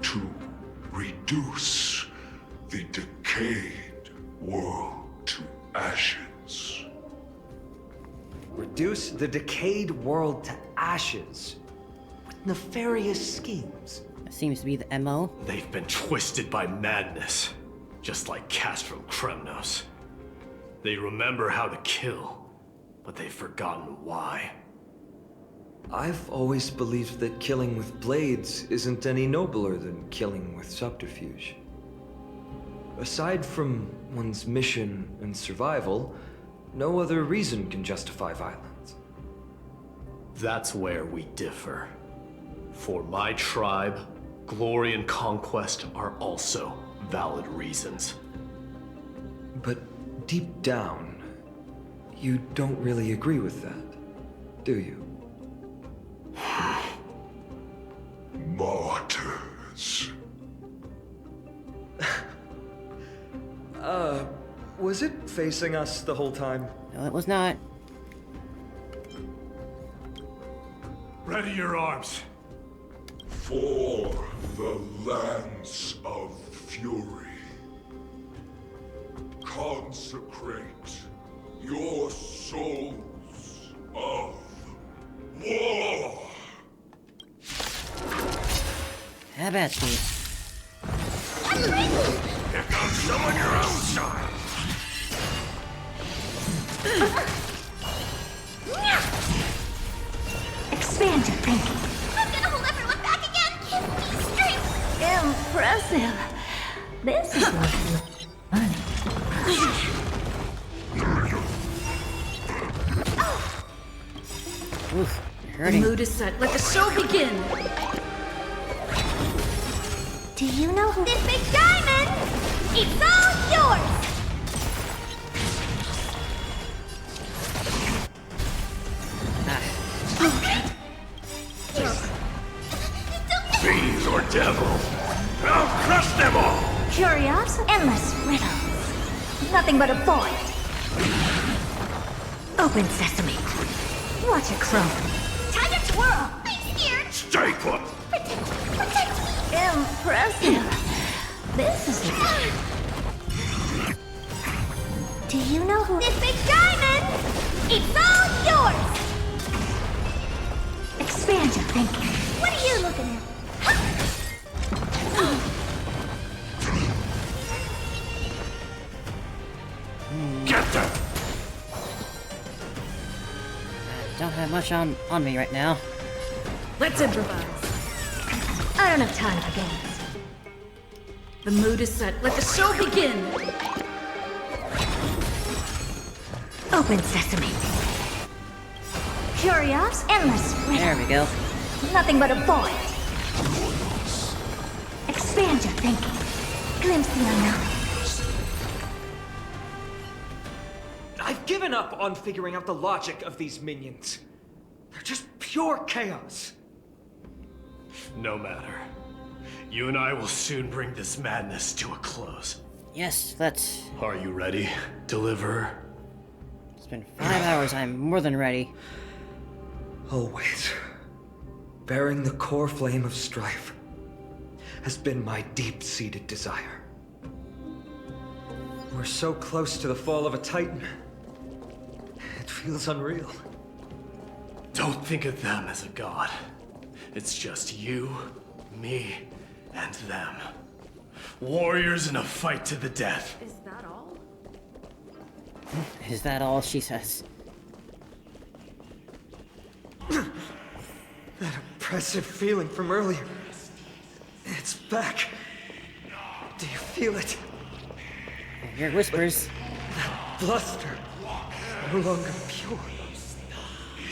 to reduce the decayed world to ashes. Reduce the decayed world to ashes with nefarious schemes. That seems to be the MO. They've been twisted by madness, just like Castro Kremnos. They remember how to kill, but they've forgotten why. I've always believed that killing with blades isn't any nobler than killing with subterfuge. Aside from one's mission and survival, no other reason can justify violence. That's where we differ. For my tribe, glory and conquest are also valid reasons. But deep down, you don't really agree with that, do you? Martyrs. Was it facing us the whole time? No, it was not. Ready your arms. For the lance of fury. Consecrate your souls of war. How about you? Here comes someone your own side. Expand your thinking. I'm gonna hold everyone back again! Give me strength! Impressive. This is Oof, you're The hurting. mood is set. Let the show begin! Do you know who this big diamond? It's all yours! Fiends or devil, I'll crush them all! Curious, endless riddles. Nothing but a void. Open sesame. Watch it clone. Time to twirl. I'm scared. Stay put! Protect me. Impressive. This is Do you know who this big diamond? It's all yours. Expand your thinking. What are you looking at? Get them! Don't have much on me right now. Let's improvise. I don't have time for games. The mood is set. Let the show begin! Open sesame. Curious, endless riddle. There we go. Nothing but a void. Expand your thinking. Glimpse the unknown. given up on figuring out the logic of these minions. They're just pure chaos. No matter. You and I will soon bring this madness to a close. Yes, let's. Are you ready, Deliverer? It's been 5 hours. I'm more than ready. Always. Bearing the core flame of strife has been my deep-seated desire. We're so close to the fall of a Titan. It feels unreal. Don't think of them as a god. It's just you, me, and them. Warriors in a fight to the death. Is that all? Is that all she says? That oppressive feeling from earlier. It's back. Do you feel it? I hear whispers. Bluster. No longer pure.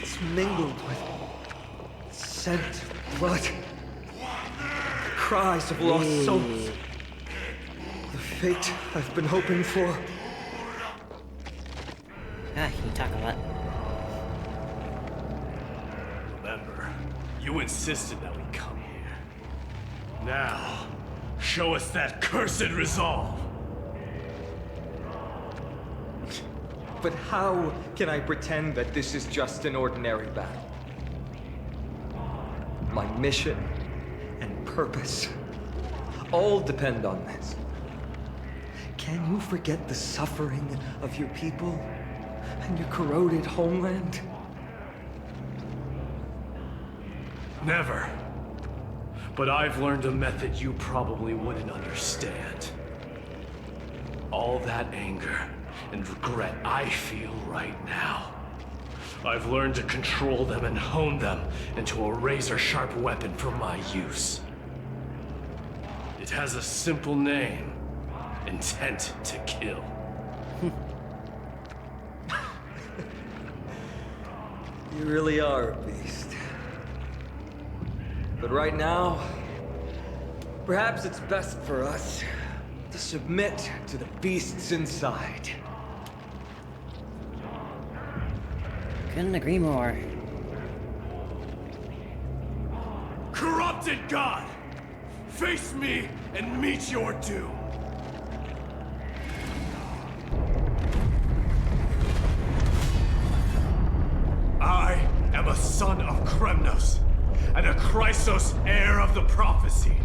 It's mingled with scent of blood. Cries of lost souls. The fate I've been hoping for. Ah, you talk a lot. Remember, you insisted that we come here. Now, show us that cursed resolve. But how can I pretend that this is just an ordinary battle? My mission and purpose all depend on this. Can you forget the suffering of your people and your corroded homeland? Never. But I've learned a method you probably wouldn't understand. All that anger and regret I feel right now. I've learned to control them and hone them into a razor-sharp weapon for my use. It has a simple name. Intent to kill. You really are a beast. But right now, perhaps it's best for us to submit to the beasts inside. Couldn't agree more. Corrupted God! Face me and meet your doom! I am a son of Kremnos, and a Chrysos heir of the prophecy.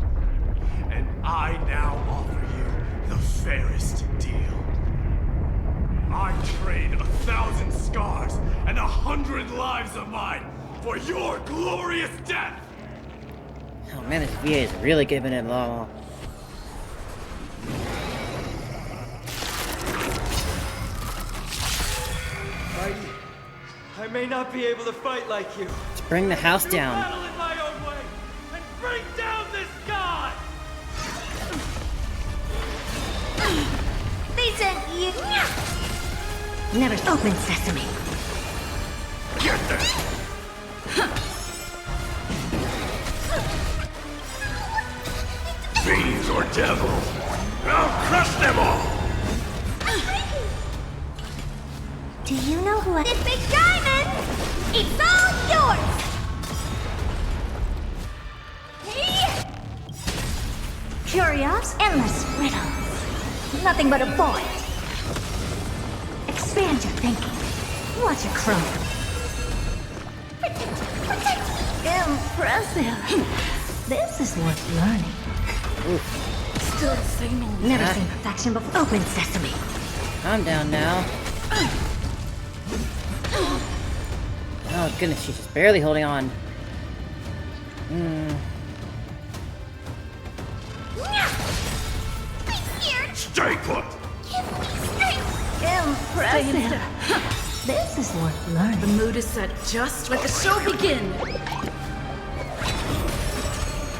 And I now offer you the fairest deal. I trade 1,000 scars and 100 lives of mine for your glorious death! Oh man, this VA is really giving it long. I may not be able to fight like you. Let's bring the house down. Battle in my own way and bring down this god! They sent you. Never open sesame. Get them! Fiends or devils, I'll crush them all! Do you know who this big diamond? It's all yours! Curios, endless riddles. Nothing but a void. Expand your thinking. Watch it grow. Impressive. This is worth learning. Still the same old. Never seen perfection before. Open sesame. Calm down now. Oh goodness, she's just barely holding on. Stay put! Impressive. This is worth learning. The mood is set just. Let the show begin.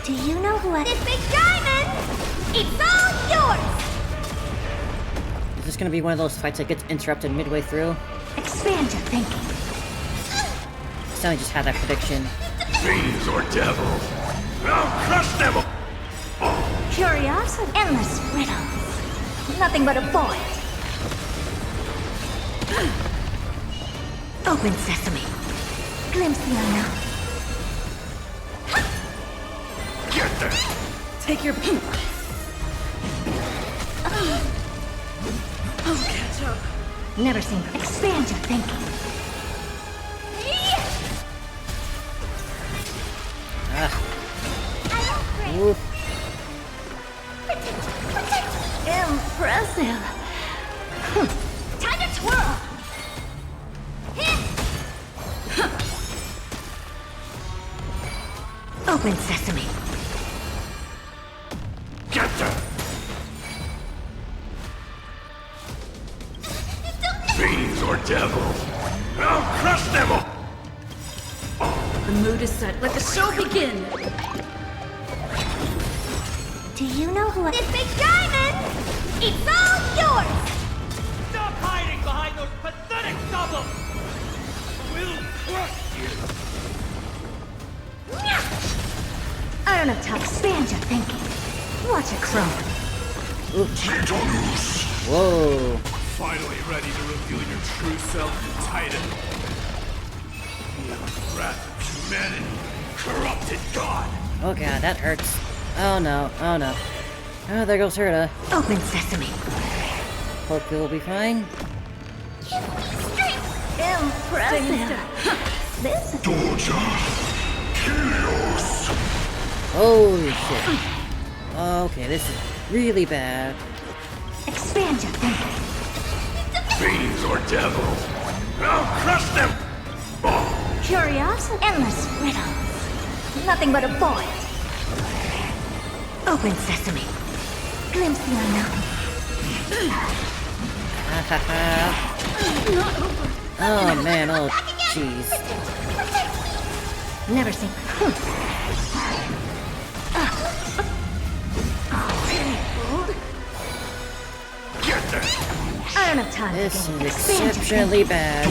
Do you know who this big diamond? It's all yours! Is this gonna be one of those fights that gets interrupted midway through? Expand your thinking. Stanley just had that prediction. Fiends or devils, I'll crush them all! Curios and endless riddles. Nothing but a void. Open sesame. Glimpse the unknown. Get them! Take your... Oh, catch up. Never seen. Expand your thinking. Whoop. Impressive. Time to twirl. Open sesame. Get them! Fiends or devils! I'll crush them all! The mood is set. Let the show begin! Do you know who I... This big diamond! It's all yours! Stop hiding behind those pathetic doubles! We'll crush you! I don't have time. Expand your thinking. Watch it crumble. Whoa. Finally ready to reveal your true self, Titan. You wrath of humanity, corrupted god! Oh god, that hurts. Oh no, oh no. Oh, there goes Herta. Open sesame. Hope you'll be fine. Impressive. This is... Holy shit. Okay, this is really bad. Expand your thinking. Fiends or devils! I'll crush them! Curiosity. Endless riddles. Nothing but a void. Open sesame. Glimpse the unknown. Oh man, oh jeez. Never seen. Get them! I don't have time This for is games. Expand your exceptionally bad.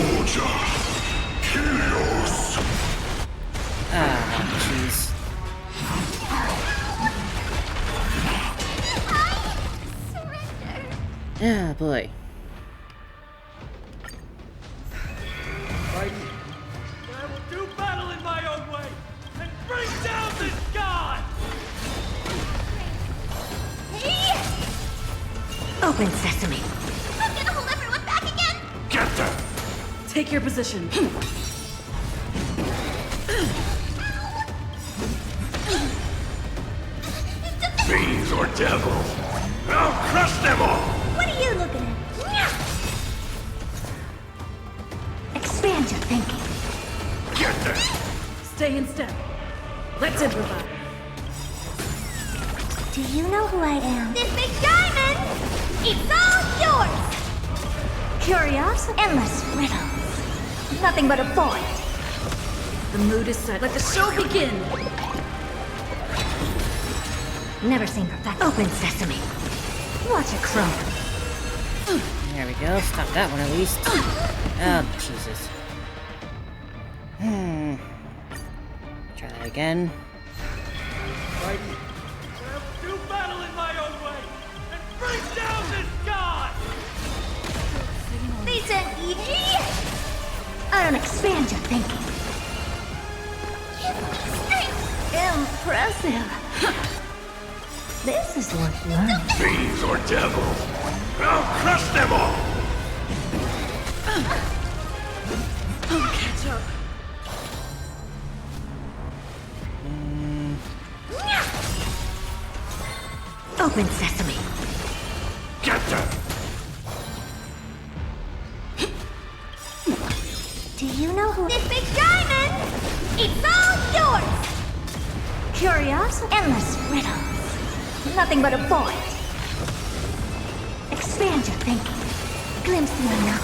Ah, jeez. Ah, boy. I will do battle in my own way and bring down this god! Open sesame. I'm gonna hold everyone back again! Get them! Take your position. Fiends or devils! I'll crush them all! What are you looking at? Expand your thinking. Get them! Stay in step. Let's improvise. Do you know who I am? This big diamond! It's all yours! Curiosity. Endless riddles. Nothing but a void. The mood is set. Let the show begin! Never seen perfect. Open sesame. Watch it crumble. There we go. Stop that one at least. Oh, Jesus. Try that again. I will do battle in my own way and bring down this god! They sent me. I don't expand your thinking. Impressive. This is worth learning. Fiends or devils! I'll crush them all! Oh, catch up. Open sesame. Get them! Do you know who... This big diamond! It's all yours! Curiosity. Endless riddles. Nothing but a void. Expand your thinking. Glimpse the unknown.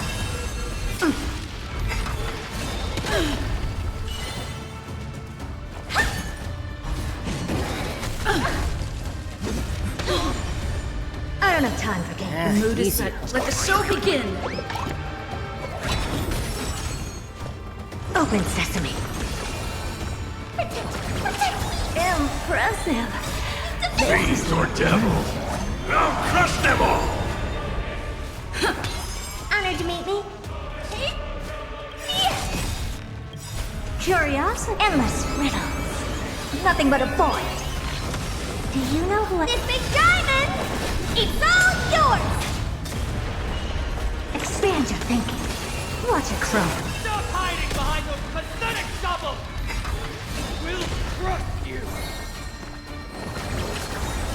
I don't have time for games. The mood is set. Let the show begin! Open sesame. Impressive. Fiends or devils! I'll crush them all! Honored to meet me. Curiosity, endless riddles. Nothing but a void. Do you know who I... This big diamond! It's all yours! Expand your thinking. Watch it crumble. Stop hiding behind those pathetic shovels! We'll crush you!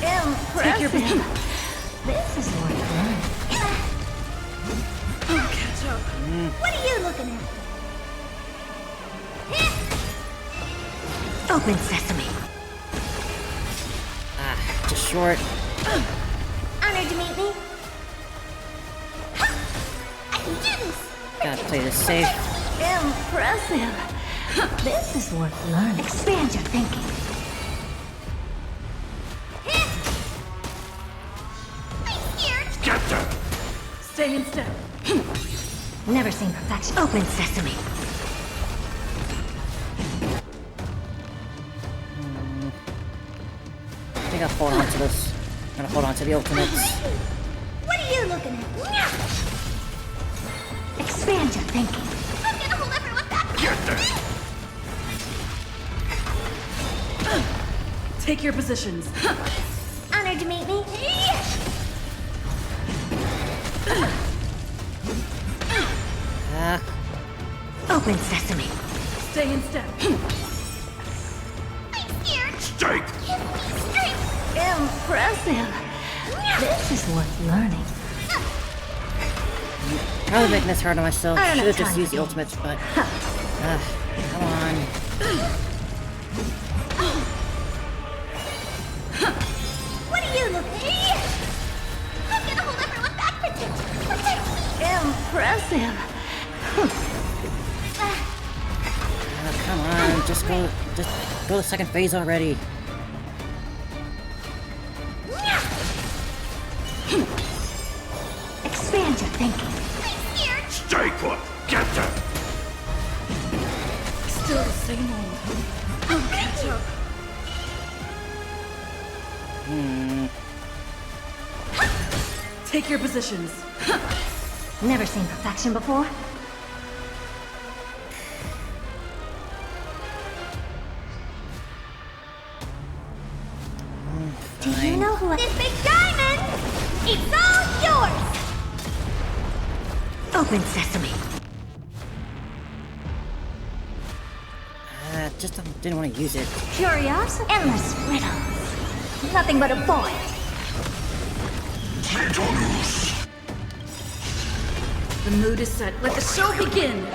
Impressive. Take your beam. This is worth learning. I'll catch up. What are you looking at? Open sesame. Just short. Honored to meet me. I can do this! Gotta play this safe. Impressive. This is worth learning. Expand your thinking. I'm scared! Get them! Stay in step. Never seen perfection. Open sesame. I think I'll hold on to this. I'm gonna hold on to the ultimates. What are you looking at? Expand your thinking. I'm gonna hold everyone back! Get them! Take your positions. Honored to meet me. Ah, Open sesame. Stay in step. I'm scared! Strike! Give me strength! Impressive. This is worth learning. probably making this hard on myself. I don't Should have have just time used the for ultimates, but come on. What are you looking at? I'm gonna hold everyone back! Protect me! Impressive. Come on, just go to second phase already. Expand your thinking. I'm scared! Stay put! Get them! Still the same old. I'll catch up. Take your positions. Never seen perfection before? Do you know who I... This big diamond! It's all yours! Open sesame. Just didn't want to use it. Curiosity, endless riddles. Nothing but a void. The mood is set. Let the show begin.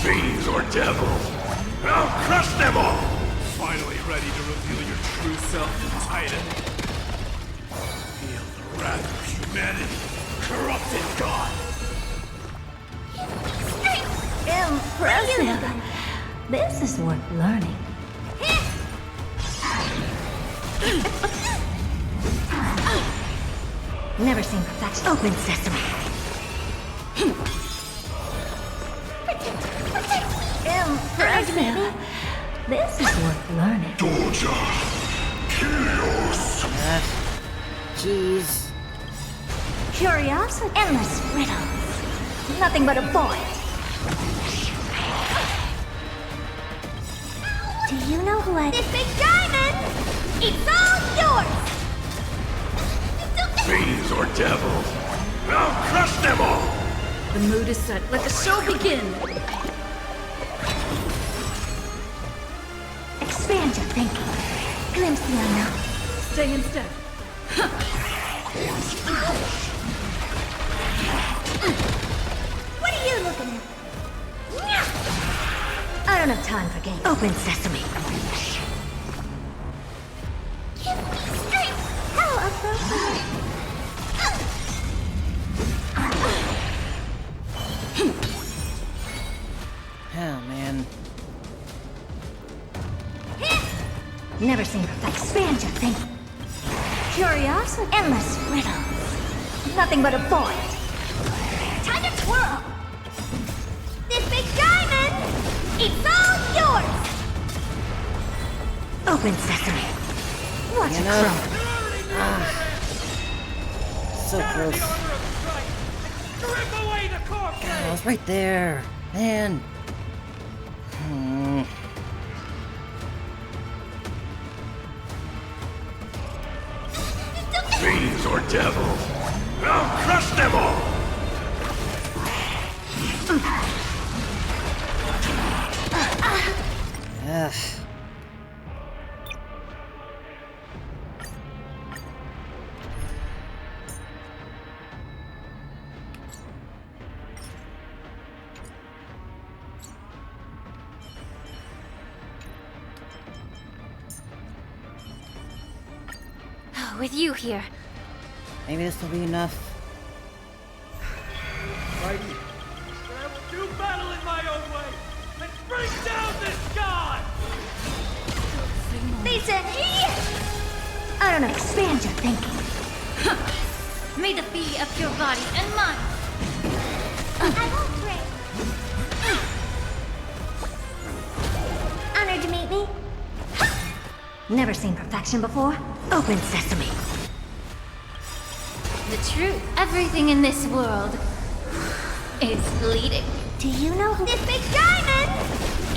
Fiends or devils! I'll crush them all! Finally ready to reveal your true self, Titan. Feel the wrath of humanity! Corrupted God! Impressive. This is worth learning. Never seen perfection. Open sesame. Impressive. This is worth learning. Doja! Chaos! Jeez. Curiosity, endless riddles. Nothing but a void. Do you know who I... This big diamond! It's all yours! Fiends or devils! I'll crush them all! The mood is set. Let the show begin. Expand your thinking. Glimpse the unknown. Stay in step. What are you looking at? I don't have time for games. Open sesame. Give me strength! How appropriate! Oh man. Never seen perfection. Expand your thinking. Curiosity, endless riddles. Nothing but a void. Time to twirl! This big diamond! It's all yours! Open sesame. Watch You it know- crumble. So close. Strip away the God, I was right there. Man. Fiends or devils, I'll crush them all! Ugh. With you here. Maybe this will be enough. Right here. I will do battle in my own way and bring down this god! They said he! I don't know, expand your thinking. May the fee of your body and mine. I won't pray. Honored to meet me. Never seen perfection before. Open sesame. The truth. Everything in this world is bleeding. Do you know who This big diamond!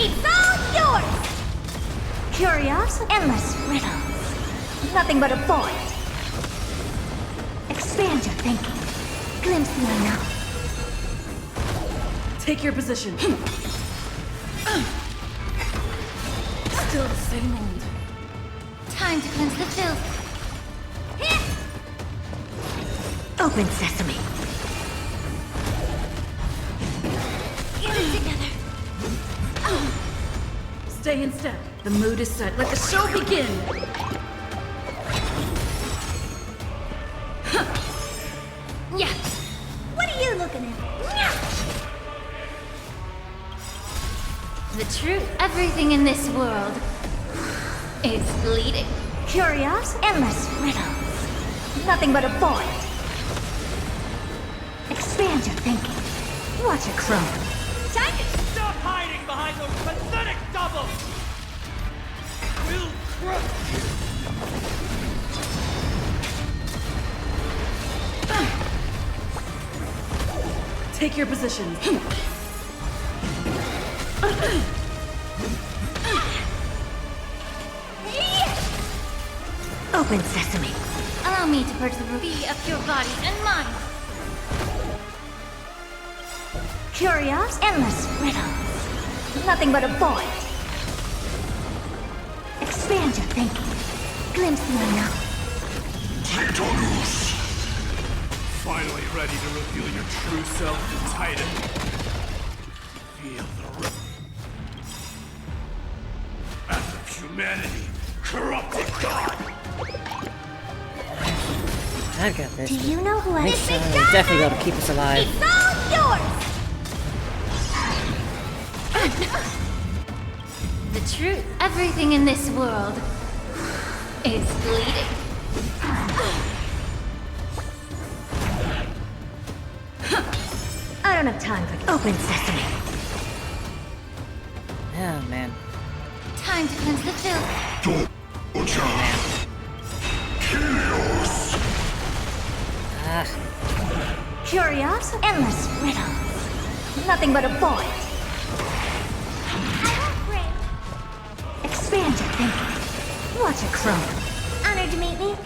It's all yours! Curious, endless riddles. Nothing but a void. Expand your thinking. Glimpse the unknown. Take your position. Still the same old. Time to cleanse the filth. Open sesame. Get it together. Stay in step. The mood is set. Let the show begin. Yeah. What are you looking at? The truth. Everything in this world is bleeding. Curious, endless riddles. Nothing but a void. Expand your thinking. Watch it crumble. Time to stop hiding behind those pathetic doubles! We'll crush you! Take your positions. Open sesame. Allow me to purge the fee of your body and mine. Curious, endless riddles. Nothing but a void. Expand your thinking. Glimpse the unknown. Finally ready to reveal your true self to Titan. Feel the wrath of humanity, corrupted god! I've got this. Do you know who I Next time, we'll definitely be able to keep us alive. It's all yours! The truth. Everything in this world is bleeding. I don't have time for open sesame. Oh, man. Time to cleanse the filth. Ah, Curious, endless riddles. Nothing but a void. I won't break. Expand your thinking. Watch it crumble. Honored to meet me.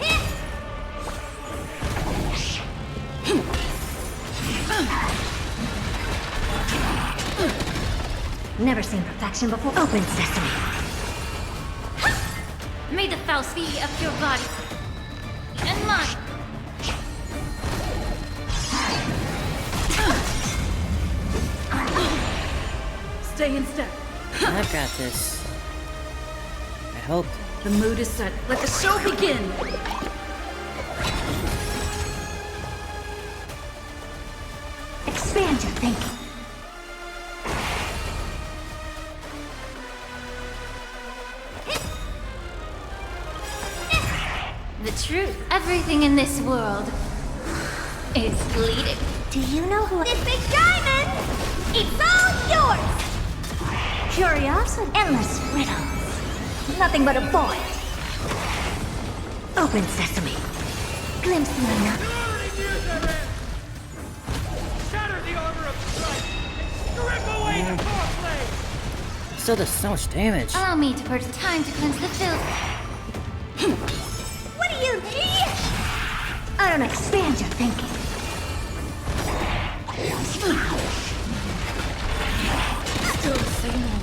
Never seen perfection before. Open sesame. May the foul fee of your body and mine. Stay in step. I've got this. I hope. The mood is set. Let the show begin. Expand your thinking. The truth. Everything in this world is bleeding. Do you know who This big diamond! It's all yours! Curious, endless riddles. Nothing but a void. Open sesame. Glimpse the unknown. You already knew their end! Shatter the armor of strife and strip away the core blade! Still does so much damage. Allow me to purge time to cleanse the filth. What do you think? I don't expand your thinking. Still the same old.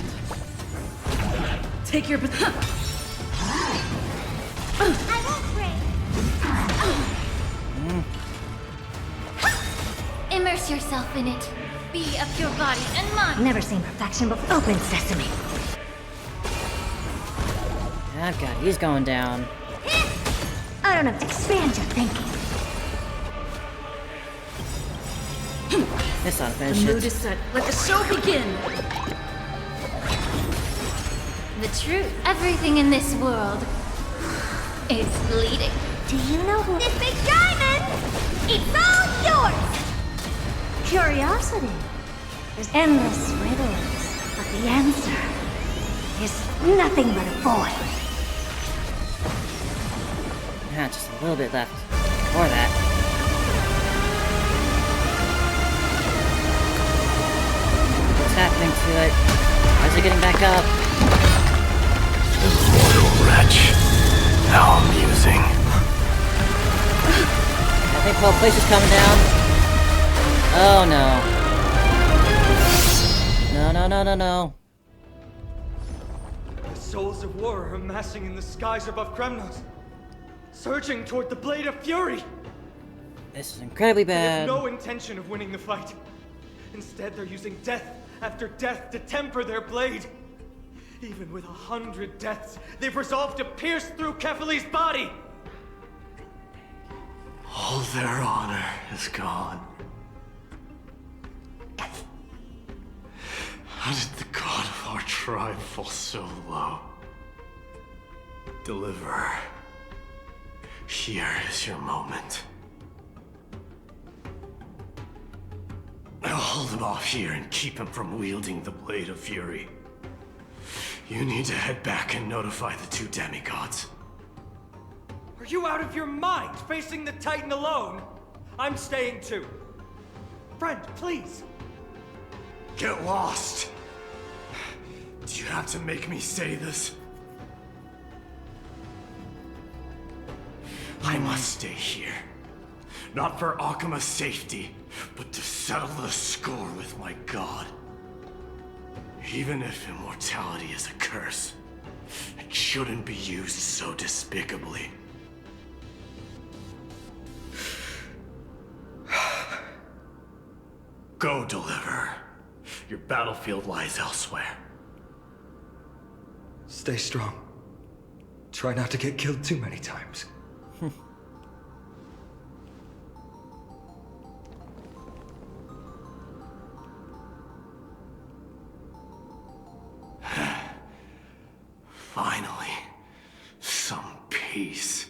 Take your I won't break. Immerse yourself in it. Be of your body and mind. Never seen perfection before. Open sesame. I've got it. He's going down. I don't have to expand your thinking. This ought to finish The mood it. is set. Let the show begin! The truth. Everything in this world is bleeding. Do you know who this big diamond? It's all yours! Curiosity. There's endless riddles, but the answer is nothing but a void. Yeah, just a little bit left. Or that. What's happening to it? Why is it getting back up? Immortal wretch. How amusing. I think the whole place is coming down. Oh no. No. The souls of war are amassing in the skies above Kremnos, surging toward the Blade of Fury. This is incredibly They have bad. no intention of winning the fight. Instead, they're using death after death to temper their blade. Even with 100 deaths, they've resolved to pierce through Kefali's body. All their honor is gone. How did the god of our tribe fall so low? Deliverer, here is your moment. I'll hold him off here and keep him from wielding the Blade of Fury. You need to head back and notify the two demigods. Are you out of your mind, facing the Titan alone? I'm staying too. Friend, please. Get lost! Do you have to make me say this? I must stay here. Not for Akima's safety, but to settle the score with my god. Even if immortality is a curse, it shouldn't be used so despicably. Go, Deliverer. Your battlefield lies elsewhere. Stay strong. Try not to get killed too many times. Finally, some peace.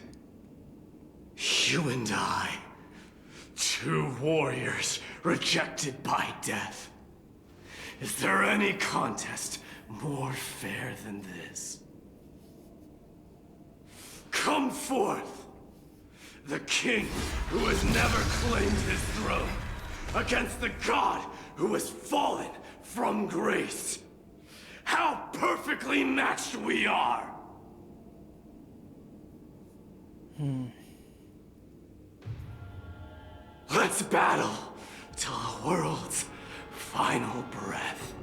You and I, two warriors rejected by death. Is there any contest more fair than this? Come forth! The king who has never claimed his throne, against the god who has fallen from grace. How perfectly matched we are! Let's battle till the world's final breath.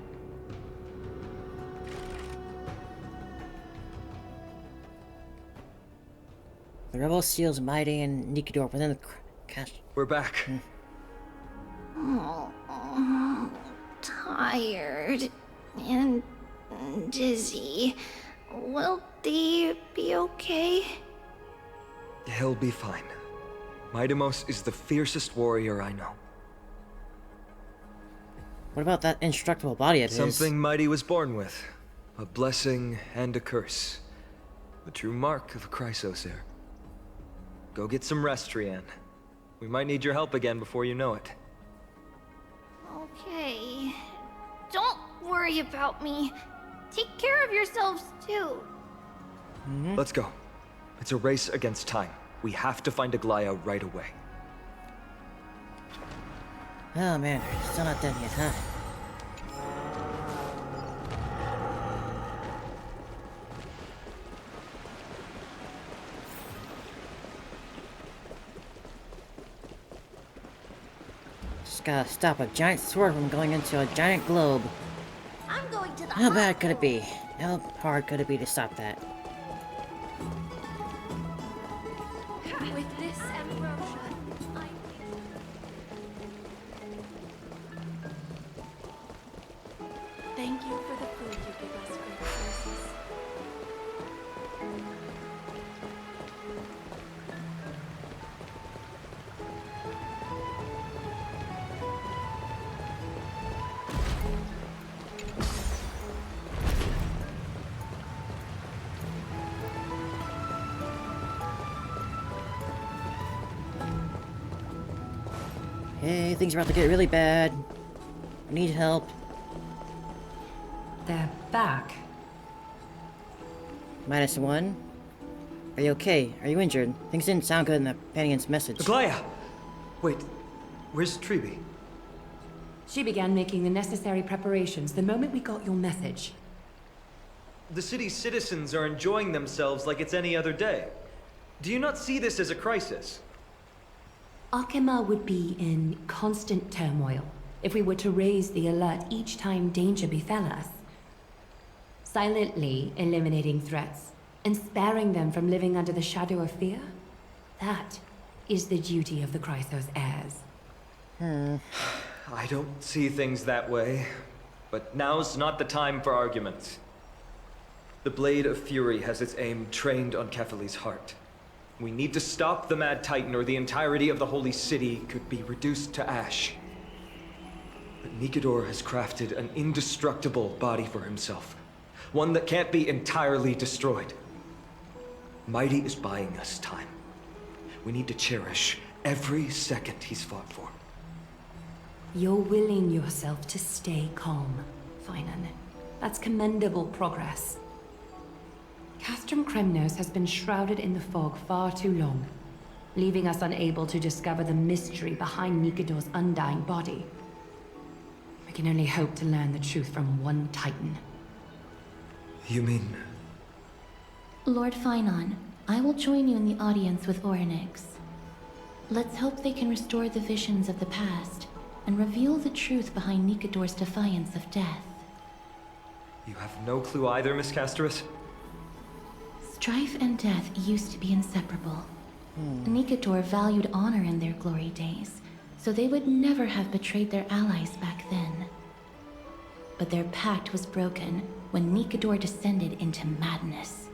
The rebel seals Mighty and Nikidor within the cache. We're back. Tired and dizzy. Will they be okay? He'll be fine. Midamos is the fiercest warrior I know. What about that indestructible body of his? Something Mighty was born with. A blessing and a curse. The true mark of a Chrysosaur. Go get some rest, Trianne. We might need your help again before you know it. Okay. Don't worry about me. Take care of yourselves, too. Let's go. It's a race against time. We have to find Aglaya right away. Oh man, they're still not done yet, huh? Just gotta stop a giant sword from going into a giant globe. I'm going to the How bad could it be? How hard could it be to stop that? With this Amphoreus, thank you for the food you give us, great Princess. Hey, things are about to get really bad. I need help. They're back. -1. Are you okay? Are you injured? Things didn't sound good in the companion's message. Aglaya! Wait, where's Treeby? She began making the necessary preparations the moment we got your message. The city's citizens are enjoying themselves like it's any other day. Do you not see this as a crisis? Arkema would be in constant turmoil if we were to raise the alert each time danger befell us. Silently eliminating threats and sparing them from living under the shadow of fear, that is the duty of the Chrysos heirs. I don't see things that way, but now's not the time for arguments. The Blade of Fury has its aim trained on Kefali's heart. We need to stop the Mad Titan or the entirety of the Holy City could be reduced to ash. But Nikador has crafted an indestructible body for himself. One that can't be entirely destroyed. Mighty is buying us time. We need to cherish every second he's fought for. You're willing yourself to stay calm, Finan. That's commendable progress. Castrum Kremnos has been shrouded in the fog far too long, leaving us unable to discover the mystery behind Nikador's undying body. We can only hope to learn the truth from one Titan. You mean... Lord Finon, I will join you in the audience with Orynyx. Let's hope they can restore the visions of the past and reveal the truth behind Nikador's defiance of death. You have no clue either, Miss Casterus? Strife and death used to be inseparable. Nikador valued honor in their glory days, so they would never have betrayed their allies back then. But their pact was broken when Nikador descended into madness.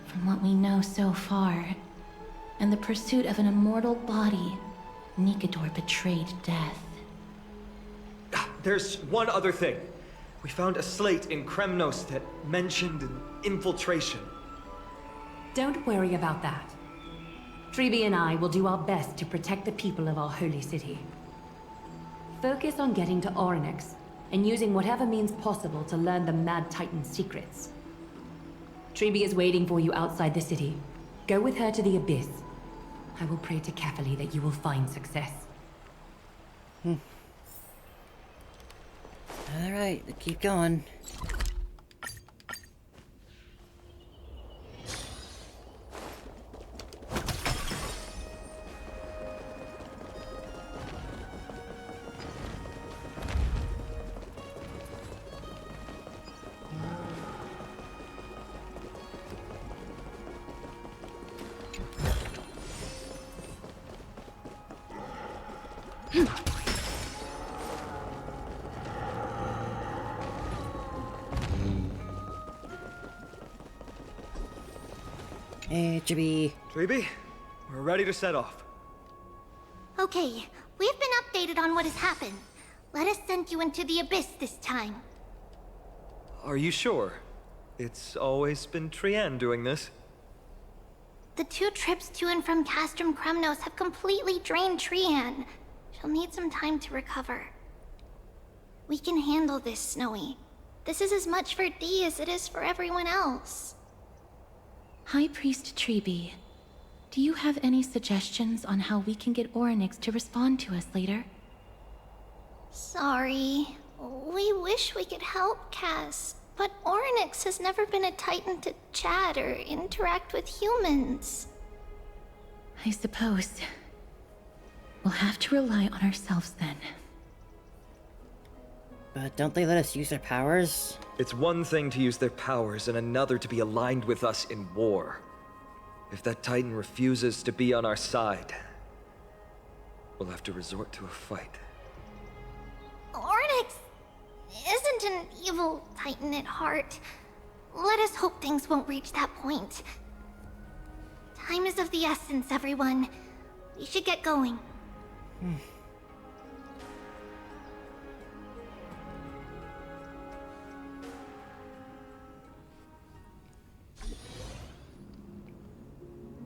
From what we know so far, and the pursuit of an immortal body, Nikador betrayed death. There's one other thing. We found a slate in Kremnos that mentioned an infiltration. Don't worry about that. Treeby and I will do our best to protect the people of our holy city. Focus on getting to Orynyx and using whatever means possible to learn the Mad Titan's secrets. Treeby is waiting for you outside the city. Go with her to the Abyss. I will pray to Kefali that you will find success. Alright, keep going. Hey, Chibi. Treeby, we're ready to set off. Okay, we've been updated on what has happened. Let us send you into the Abyss this time. Are you sure? It's always been Trian doing this. The 2 trips to and from Castrum Kremnos have completely drained Trian. She'll need some time to recover. We can handle this, Snowy. This is as much for Dee as it is for everyone else. High Priest Treeby, do you have any suggestions on how we can get Orynyx to respond to us later? Sorry. We wish we could help, Cass, but Orynyx has never been a Titan to chat or interact with humans. I suppose we'll have to rely on ourselves then. But don't they let us use their powers? It's one thing to use their powers and another to be aligned with us in war. If that Titan refuses to be on our side, we'll have to resort to a fight. Orynyx isn't an evil Titan at heart. Let us hope things won't reach that point. Time is of the essence, everyone. We should get going.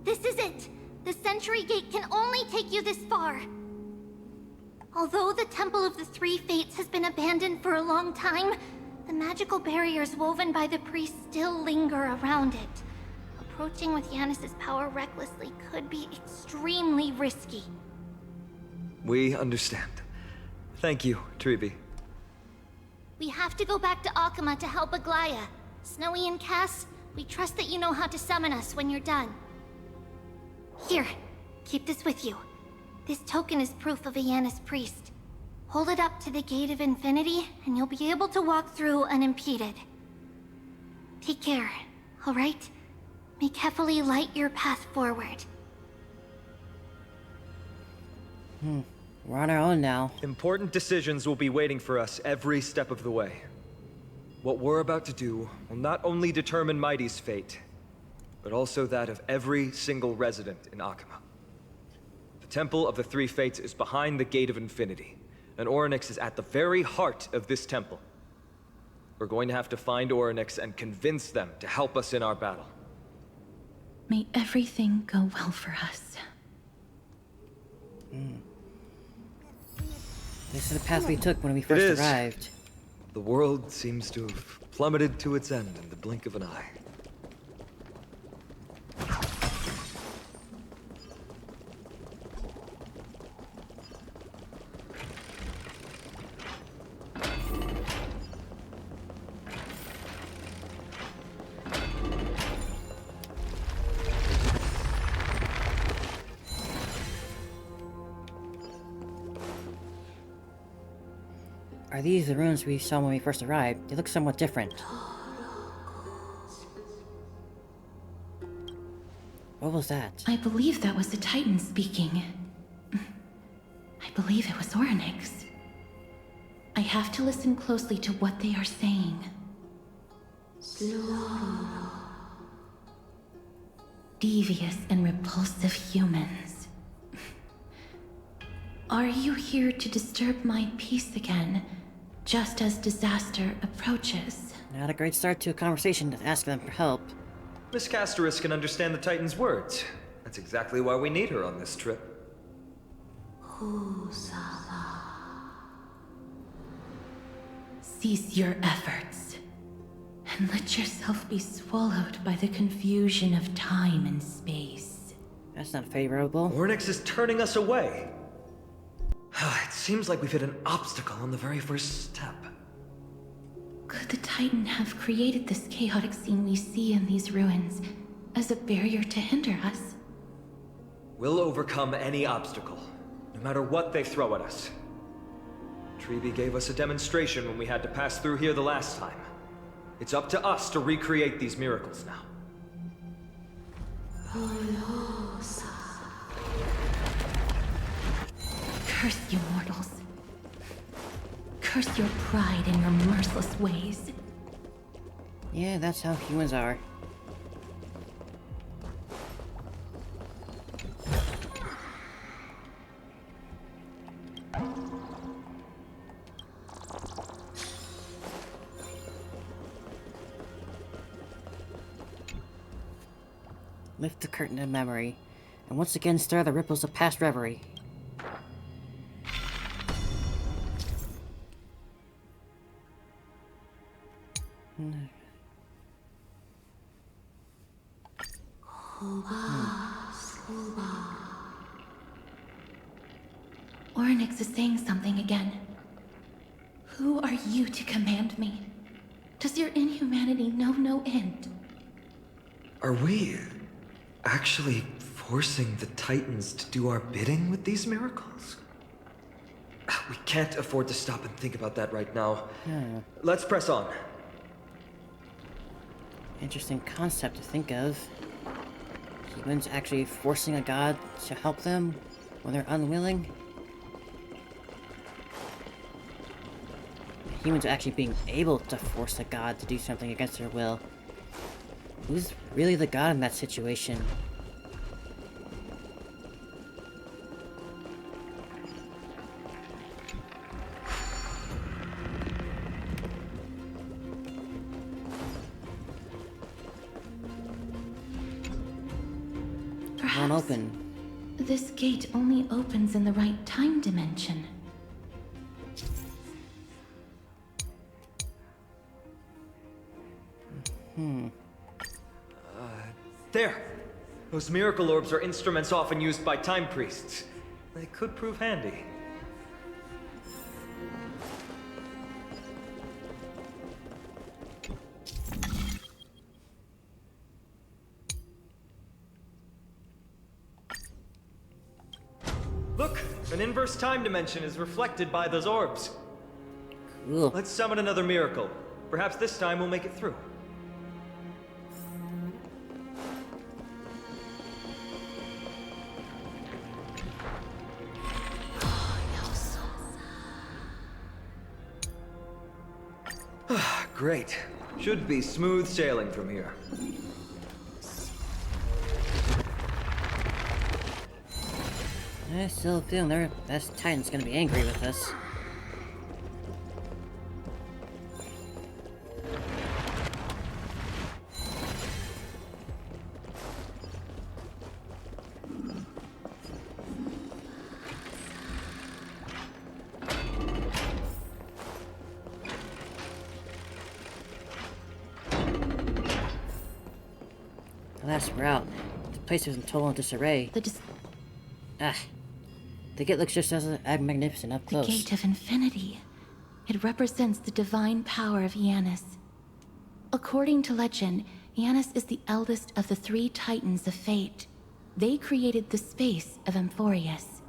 This is it! The Sentry Gate can only take you this far. Although the Temple of the Three Fates has been abandoned for a long time, the magical barriers woven by the priests still linger around it. Approaching with Yanis's power recklessly could be extremely risky. We understand. Thank you, Treeby. We have to go back to Akama to help Aglaya. Snowy and Cass, we trust that you know how to summon us when you're done. Here, keep this with you. This token is proof of a Yanis priest. Hold it up to the Gate of Infinity, and you'll be able to walk through unimpeded. Take care, alright? May carefully light your path forward. We're on our own now. Important decisions will be waiting for us every step of the way. What we're about to do will not only determine Mighty's fate, but also that of every single resident in Akama. The Temple of the Three Fates is behind the Gate of Infinity, and Orynyx is at the very heart of this temple. We're going to have to find Orynyx and convince them to help us in our battle. May everything go well for us. This is the path we took when we first arrived. The world seems to have plummeted to its end in the blink of an eye. Are these the ruins we saw when we first arrived? They look somewhat different. What was that? I believe that was the Titan speaking. I believe it was Orynyx. I have to listen closely to what they are saying. Devious and repulsive humans. Are you here to disturb my peace again, just as disaster approaches? Not a great start to a conversation to ask them for help. Miss Casterus can understand the Titan's words. That's exactly why we need her on this trip. Cease your efforts, and let yourself be swallowed by the confusion of time and space. That's not favorable. Orynyx is turning us away. It seems like we've hit an obstacle on the very first step. Could the Titan have created this chaotic scene we see in these ruins as a barrier to hinder us? We'll overcome any obstacle, no matter what they throw at us. Treeby gave us a demonstration when we had to pass through here the last time. It's up to us to recreate these miracles now. Curse you mortals. Curse your pride and your merciless ways. Yeah, that's how humans are. Lift the curtain of memory, and once again stir the ripples of past reverie. Orynyx is saying something again. Who are you to command me? Does your inhumanity know no end? Are we actually forcing the Titans to do our bidding with these miracles? We can't afford to stop and think about that right now. Let's press on. Interesting concept to think of. Humans actually forcing a god to help them when they're unwilling. Humans actually being able to force a god to do something against their will. Who's really the god in that situation? Won't open. This gate only opens in the right time dimension. There! Those miracle orbs are instruments often used by time priests. They could prove handy. Look! An inverse time dimension is reflected by those orbs. Cool. Let's summon another miracle. Perhaps this time we'll make it through. Great. Should be smooth sailing from here. I still feel that Titan's gonna be angry with us. The last route. The place was in total disarray. The gate looks just as magnificent up close. The Gate of Infinity. It represents the divine power of Janus. According to legend, Janus is the eldest of the 3 Titans of Fate. They created the space of Amphoreus.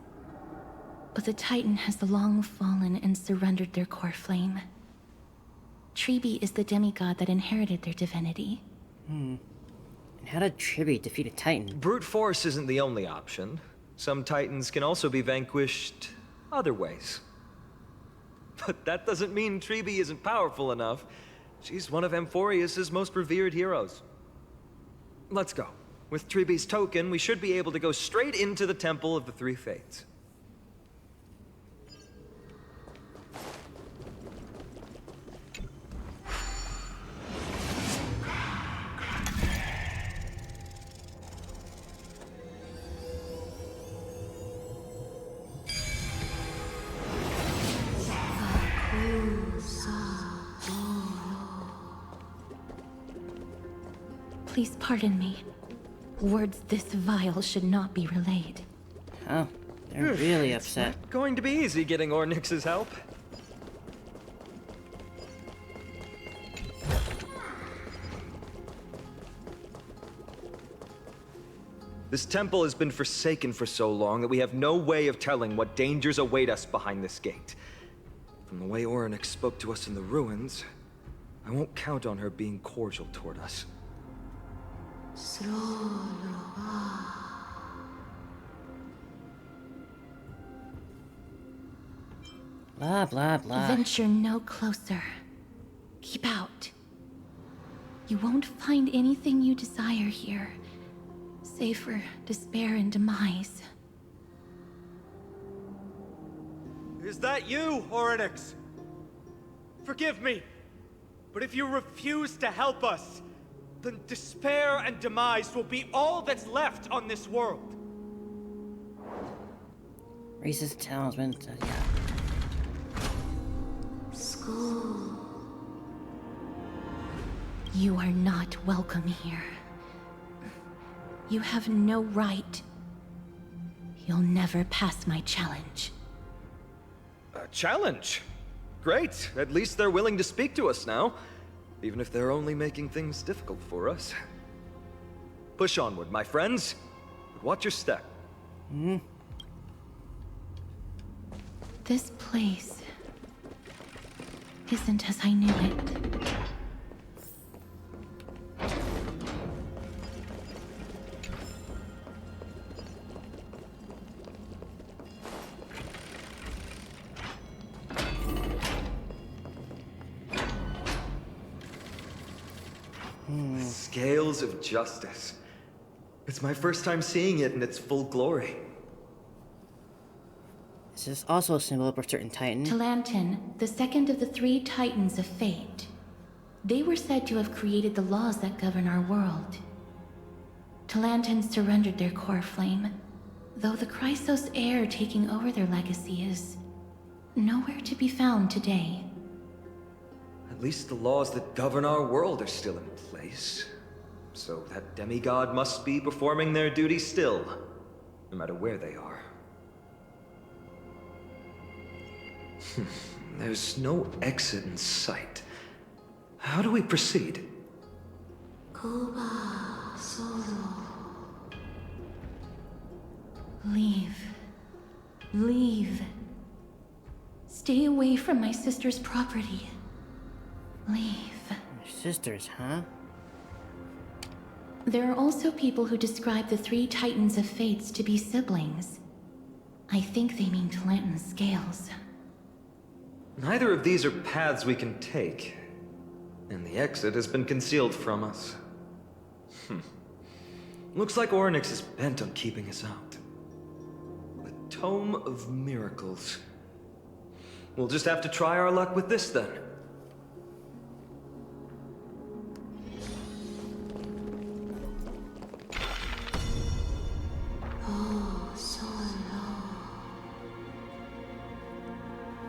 But the Titan has long fallen and surrendered their core flame. Tribi is the demigod that inherited their divinity. And how did Tribi defeat a Titan? Brute force isn't the only option. Some Titans can also be vanquished other ways. But that doesn't mean Tribi isn't powerful enough. She's one of Amphoreus' most revered heroes. Let's go. With Tribi's token, we should be able to go straight into the Temple of the 3 Fates. Please pardon me. Words this vile should not be relayed. Oh, they're really upset. Not going to be easy getting Ornyx's help. This temple has been forsaken for so long that we have no way of telling what dangers await us behind this gate. From the way Ornyx spoke to us in the ruins, I won't count on her being cordial toward us. Blah, blah, blah. Venture no closer. Keep out. You won't find anything you desire here, save for despair and demise. Is that you, Ornyx? Forgive me, but if you refuse to help us, then despair and demise will be all that's left on this world. Raises talisman. Yeah. School. You are not welcome here. You have no right. You'll never pass my challenge. A challenge? Great. At least they're willing to speak to us now. Even if they're only making things difficult for us. Push onward, my friends. But watch your step. This place isn't as I knew it. Scales of justice. It's my first time seeing it in its full glory. Is this also a symbol of a certain titan? Talantin, the second of the 3 titans of fate. They were said to have created the laws that govern our world. Talantin surrendered their core flame, though the Chrysos heir taking over their legacy is nowhere to be found today. At least the laws that govern our world are still in place. So that demigod must be performing their duty still, no matter where they are. There's no exit in sight. How do we proceed? Leave. Leave. Stay away from my sister's property. Leave. Your sisters, huh? There are also people who describe the 3 titans of fates to be siblings. I think they mean Talantin's scales. Neither of these are paths we can take. And the exit has been concealed from us. Looks like Orynyx is bent on keeping us out. The Tome of Miracles. We'll just have to try our luck with this then.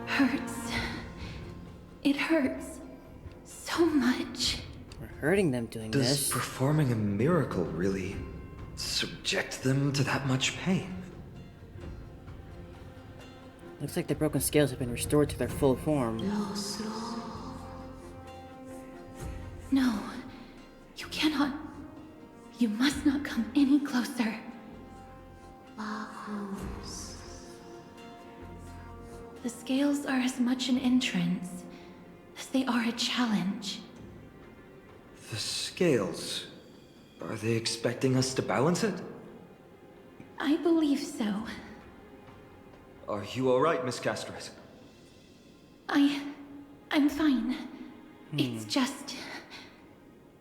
Hurts. It hurts. So much. We're hurting them doing Does this. performing a miracle really subject them to that much pain? Looks like the broken scales have been restored to their full form. No. You cannot. You must not come any closer. The scales are as much an entrance as they are a challenge. The scales. Are they expecting us to balance it? I believe so. Are you alright, Miss Castris? I'm fine. It's just...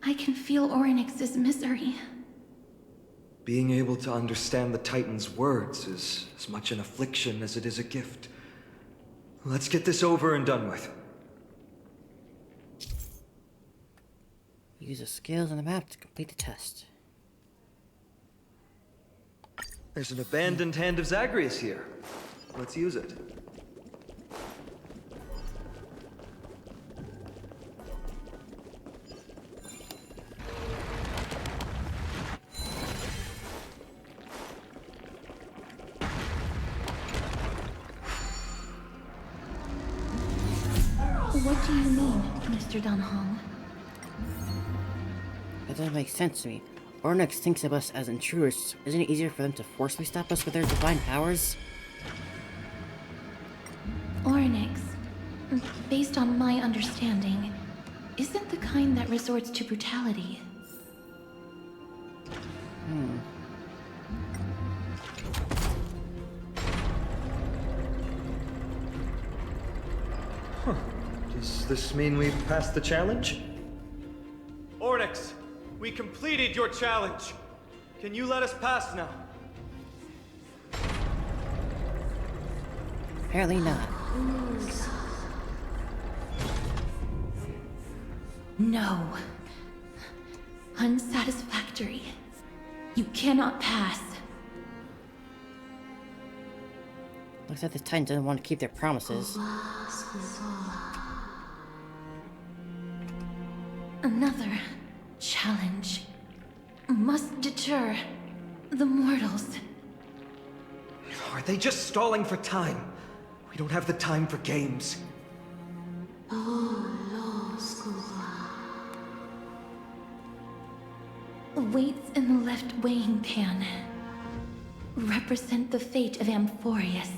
I can feel Orynyx's misery. Being able to understand the Titan's words is as much an affliction as it is a gift. Let's get this over and done with. Use the scales on the map to complete the test. There's an abandoned hand of Zagreus here. Let's use it. What do you mean, Mr. Dunhong? That doesn't make sense to me. Orynyx thinks of us as intruders. Isn't it easier for them to forcibly stop us with their divine powers? Orynyx, based on my understanding, isn't the kind that resorts to brutality. Does this mean we've passed the challenge? Orynyx, we completed your challenge. Can you let us pass now? Apparently not. No. Unsatisfactory. You cannot pass. Looks like the Titan doesn't want to keep their promises. Another challenge must deter the mortals. Are they just stalling for time? We don't have the time for games. weights in the left weighing pan represent the fate of Amphoreus.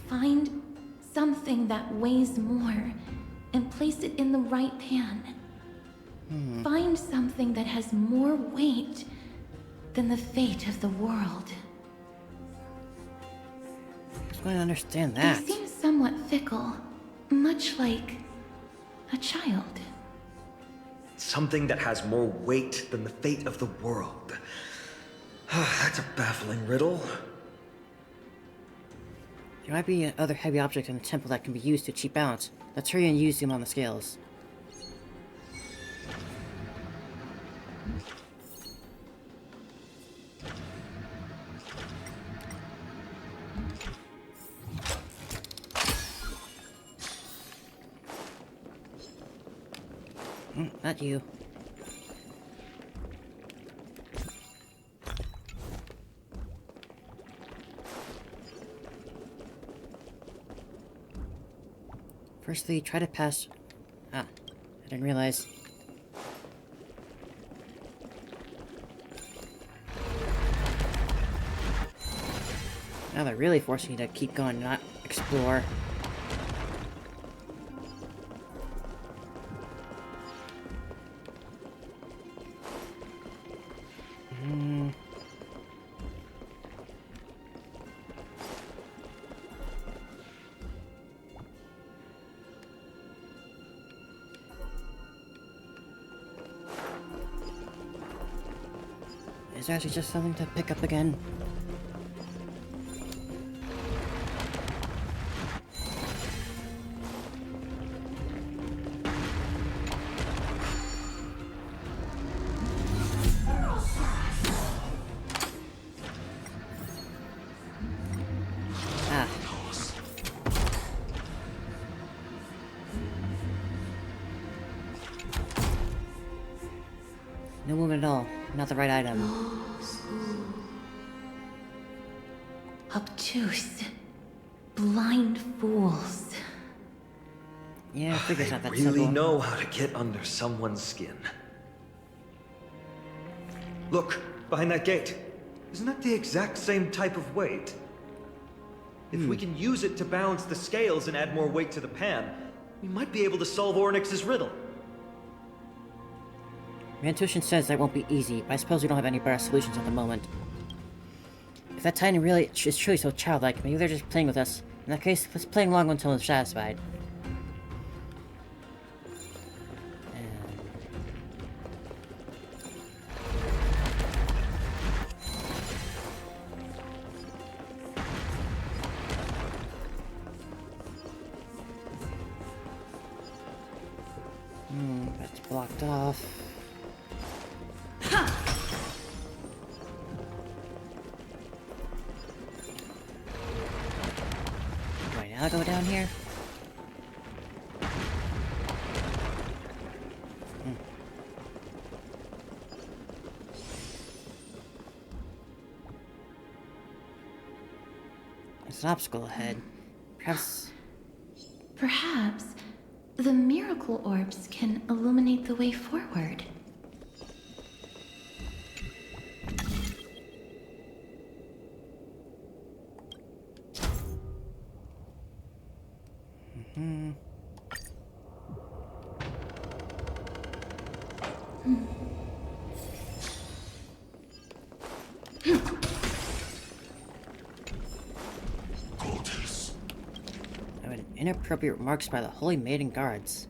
Find something that weighs more and place it in the right pan. Find something that has more weight than the fate of the world. I'm going to understand that. They seem somewhat fickle, much like a child. Something that has more weight than the fate of the world. That's a baffling riddle. There might be other heavy objects in the temple that can be used to achieve balance. Let's hurry and use them on the scales. Not you. Firstly, try to pass... Ah, I didn't realize. Now they're really forcing you to keep going, not explore. Is there actually just something to pick up again? Ah. No movement at all. Not the right item. Obtuse. Blind fools. Yeah, I figure it's not that Really simple. know how to get under someone's skin. Look, behind that gate. Isn't that the exact same type of weight? If we can use it to balance the scales and add more weight to the pan, we might be able to solve Ornyx's riddle. My intuition says that won't be easy, but I suppose we don't have any better solutions at the moment. If that Titan really is truly so childlike, maybe they're just playing with us. In that case, let's play along until they're satisfied. That's blocked off. Do I now go down here? There's an obstacle ahead. Perhaps... Perhaps the miracle orbs can illuminate the way forward. Inappropriate remarks by the Holy Maiden Guards.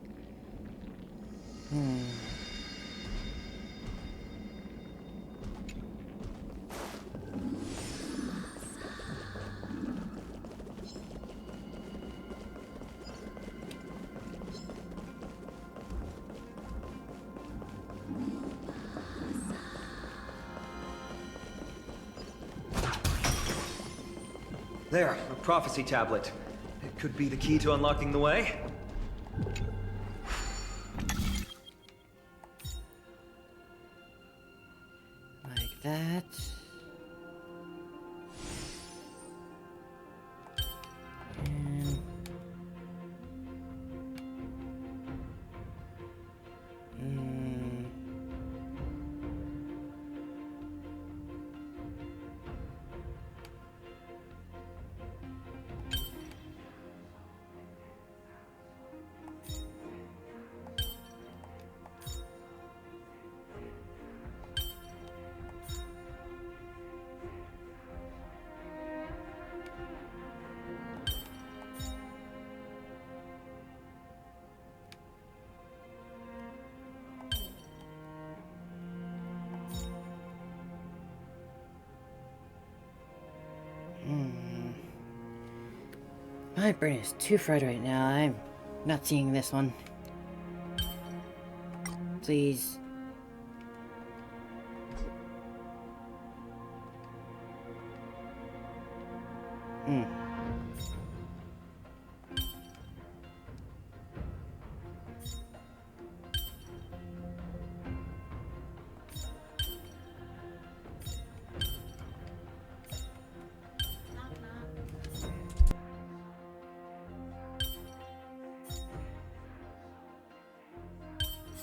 There, a prophecy tablet. It could be the key to unlocking the way. Like that. And... My brain is too fried right now. I'm not seeing this one. Please.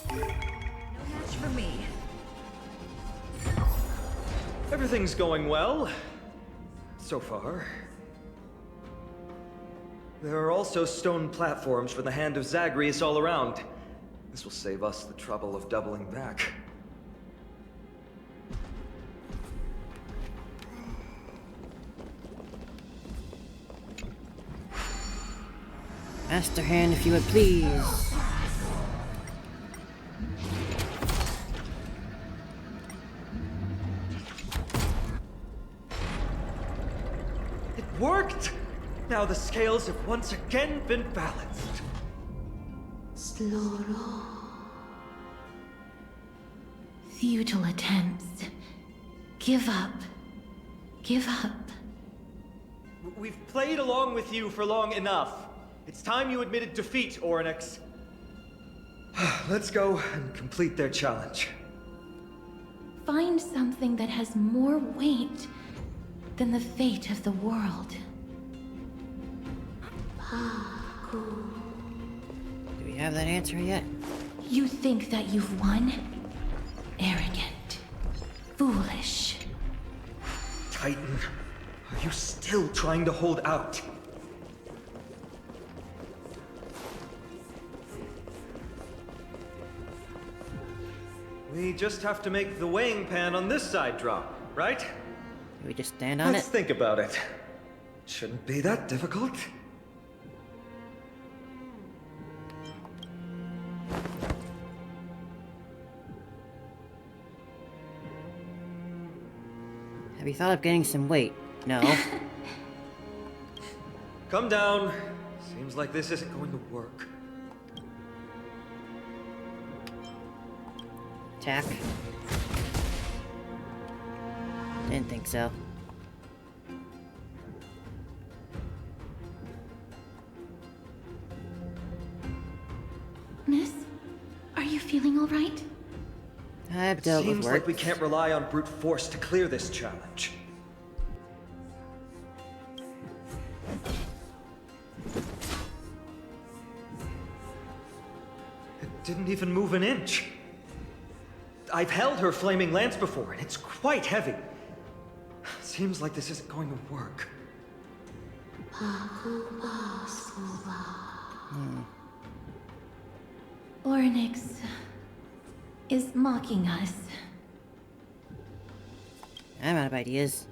Match for me. Everything's going well. So far. There are also stone platforms for the Hand of Zagreus all around. This will save us the trouble of doubling back. Master Hand, if you would please. It worked! Now the scales have once again been balanced. Futile attempts. Give up. Give up. We've played along with you for long enough. It's time you admitted defeat, Orynyx. Let's go and complete their challenge. Find something that has more weight than the fate of the world. Do we have that answer yet? You think that you've won? Arrogant. Foolish. Titan, are you still trying to hold out? We just have to make the weighing pan on this side drop, right? Do we just stand on Let's it? think about it. Shouldn't be that difficult. Have you thought of getting some weight? No. Come down. Seems like this isn't going to work. Attack. Didn't think so. Miss, are you feeling all right? I've dealt with Seems work. like we can't rely on brute force to clear this challenge. It didn't even move an inch. I've held her flaming lance before, and it's quite heavy. Seems like this isn't going to work. Orynyx is mocking us. I'm out of ideas.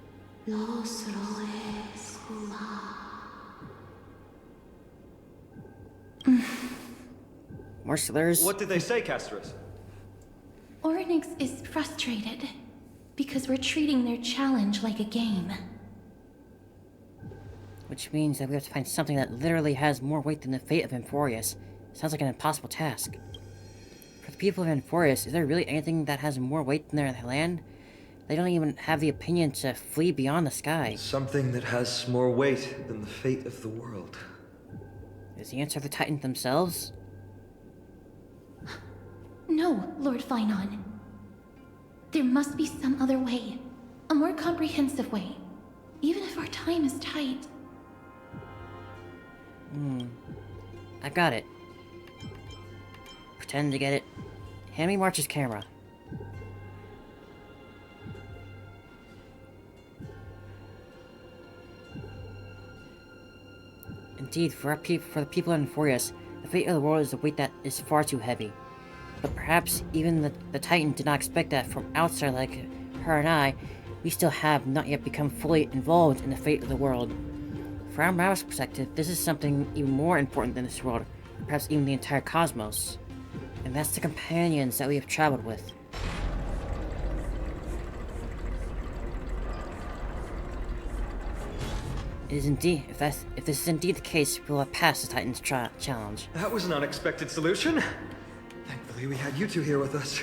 More slurs? What did they say, Castros? Orynyx is frustrated because we're treating their challenge like a game. Which means that we have to find something that literally has more weight than the fate of Amphoreus. Sounds like an impossible task. For the people of Amphoreus, is there really anything that has more weight than their land? They don't even have the opinion to flee beyond the sky. Something that has more weight than the fate of the world. Is the answer the Titans themselves? No, Lord Finon. There must be some other way. A more comprehensive way. Even if our time is tight. I got it. Pretend to get it. Hand me March's camera. Indeed, for the people in Amphoreus, the fate of the world is a weight that is far too heavy. But perhaps even the Titan did not expect that from outside like her and I, we still have not yet become fully involved in the fate of the world. From our perspective, this is something even more important than this world, perhaps even the entire cosmos. And that's the companions that we have traveled with. If this is indeed the case, we'll have passed the Titan's challenge. That was an unexpected solution. Thankfully, we had you two here with us.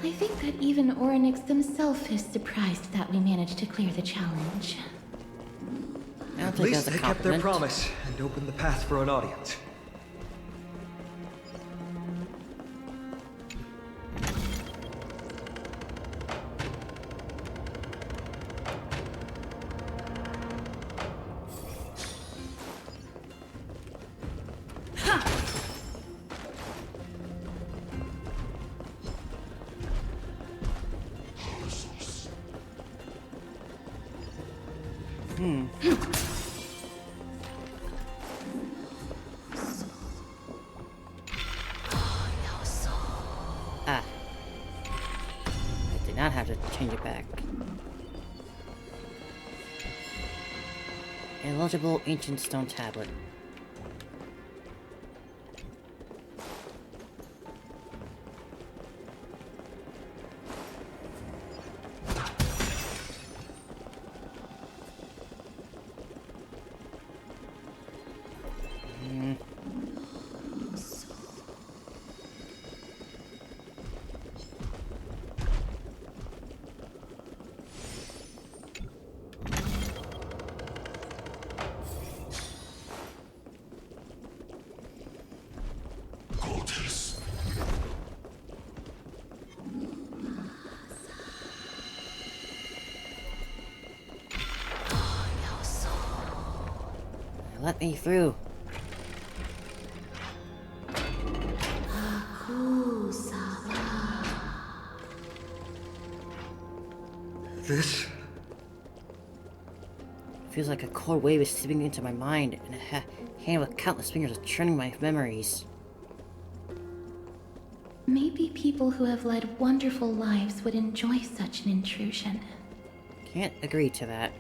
I think that even Orynyx himself is surprised that we managed to clear the challenge. At least they kept their promise and opened the path for an audience. Ah. I did not have to change it back. Illegible ancient stone tablet. Let me through. This? Feels like a cold wave is slipping into my mind, and a hand with countless fingers is churning my memories. Maybe people who have led wonderful lives would enjoy such an intrusion. Can't agree to that.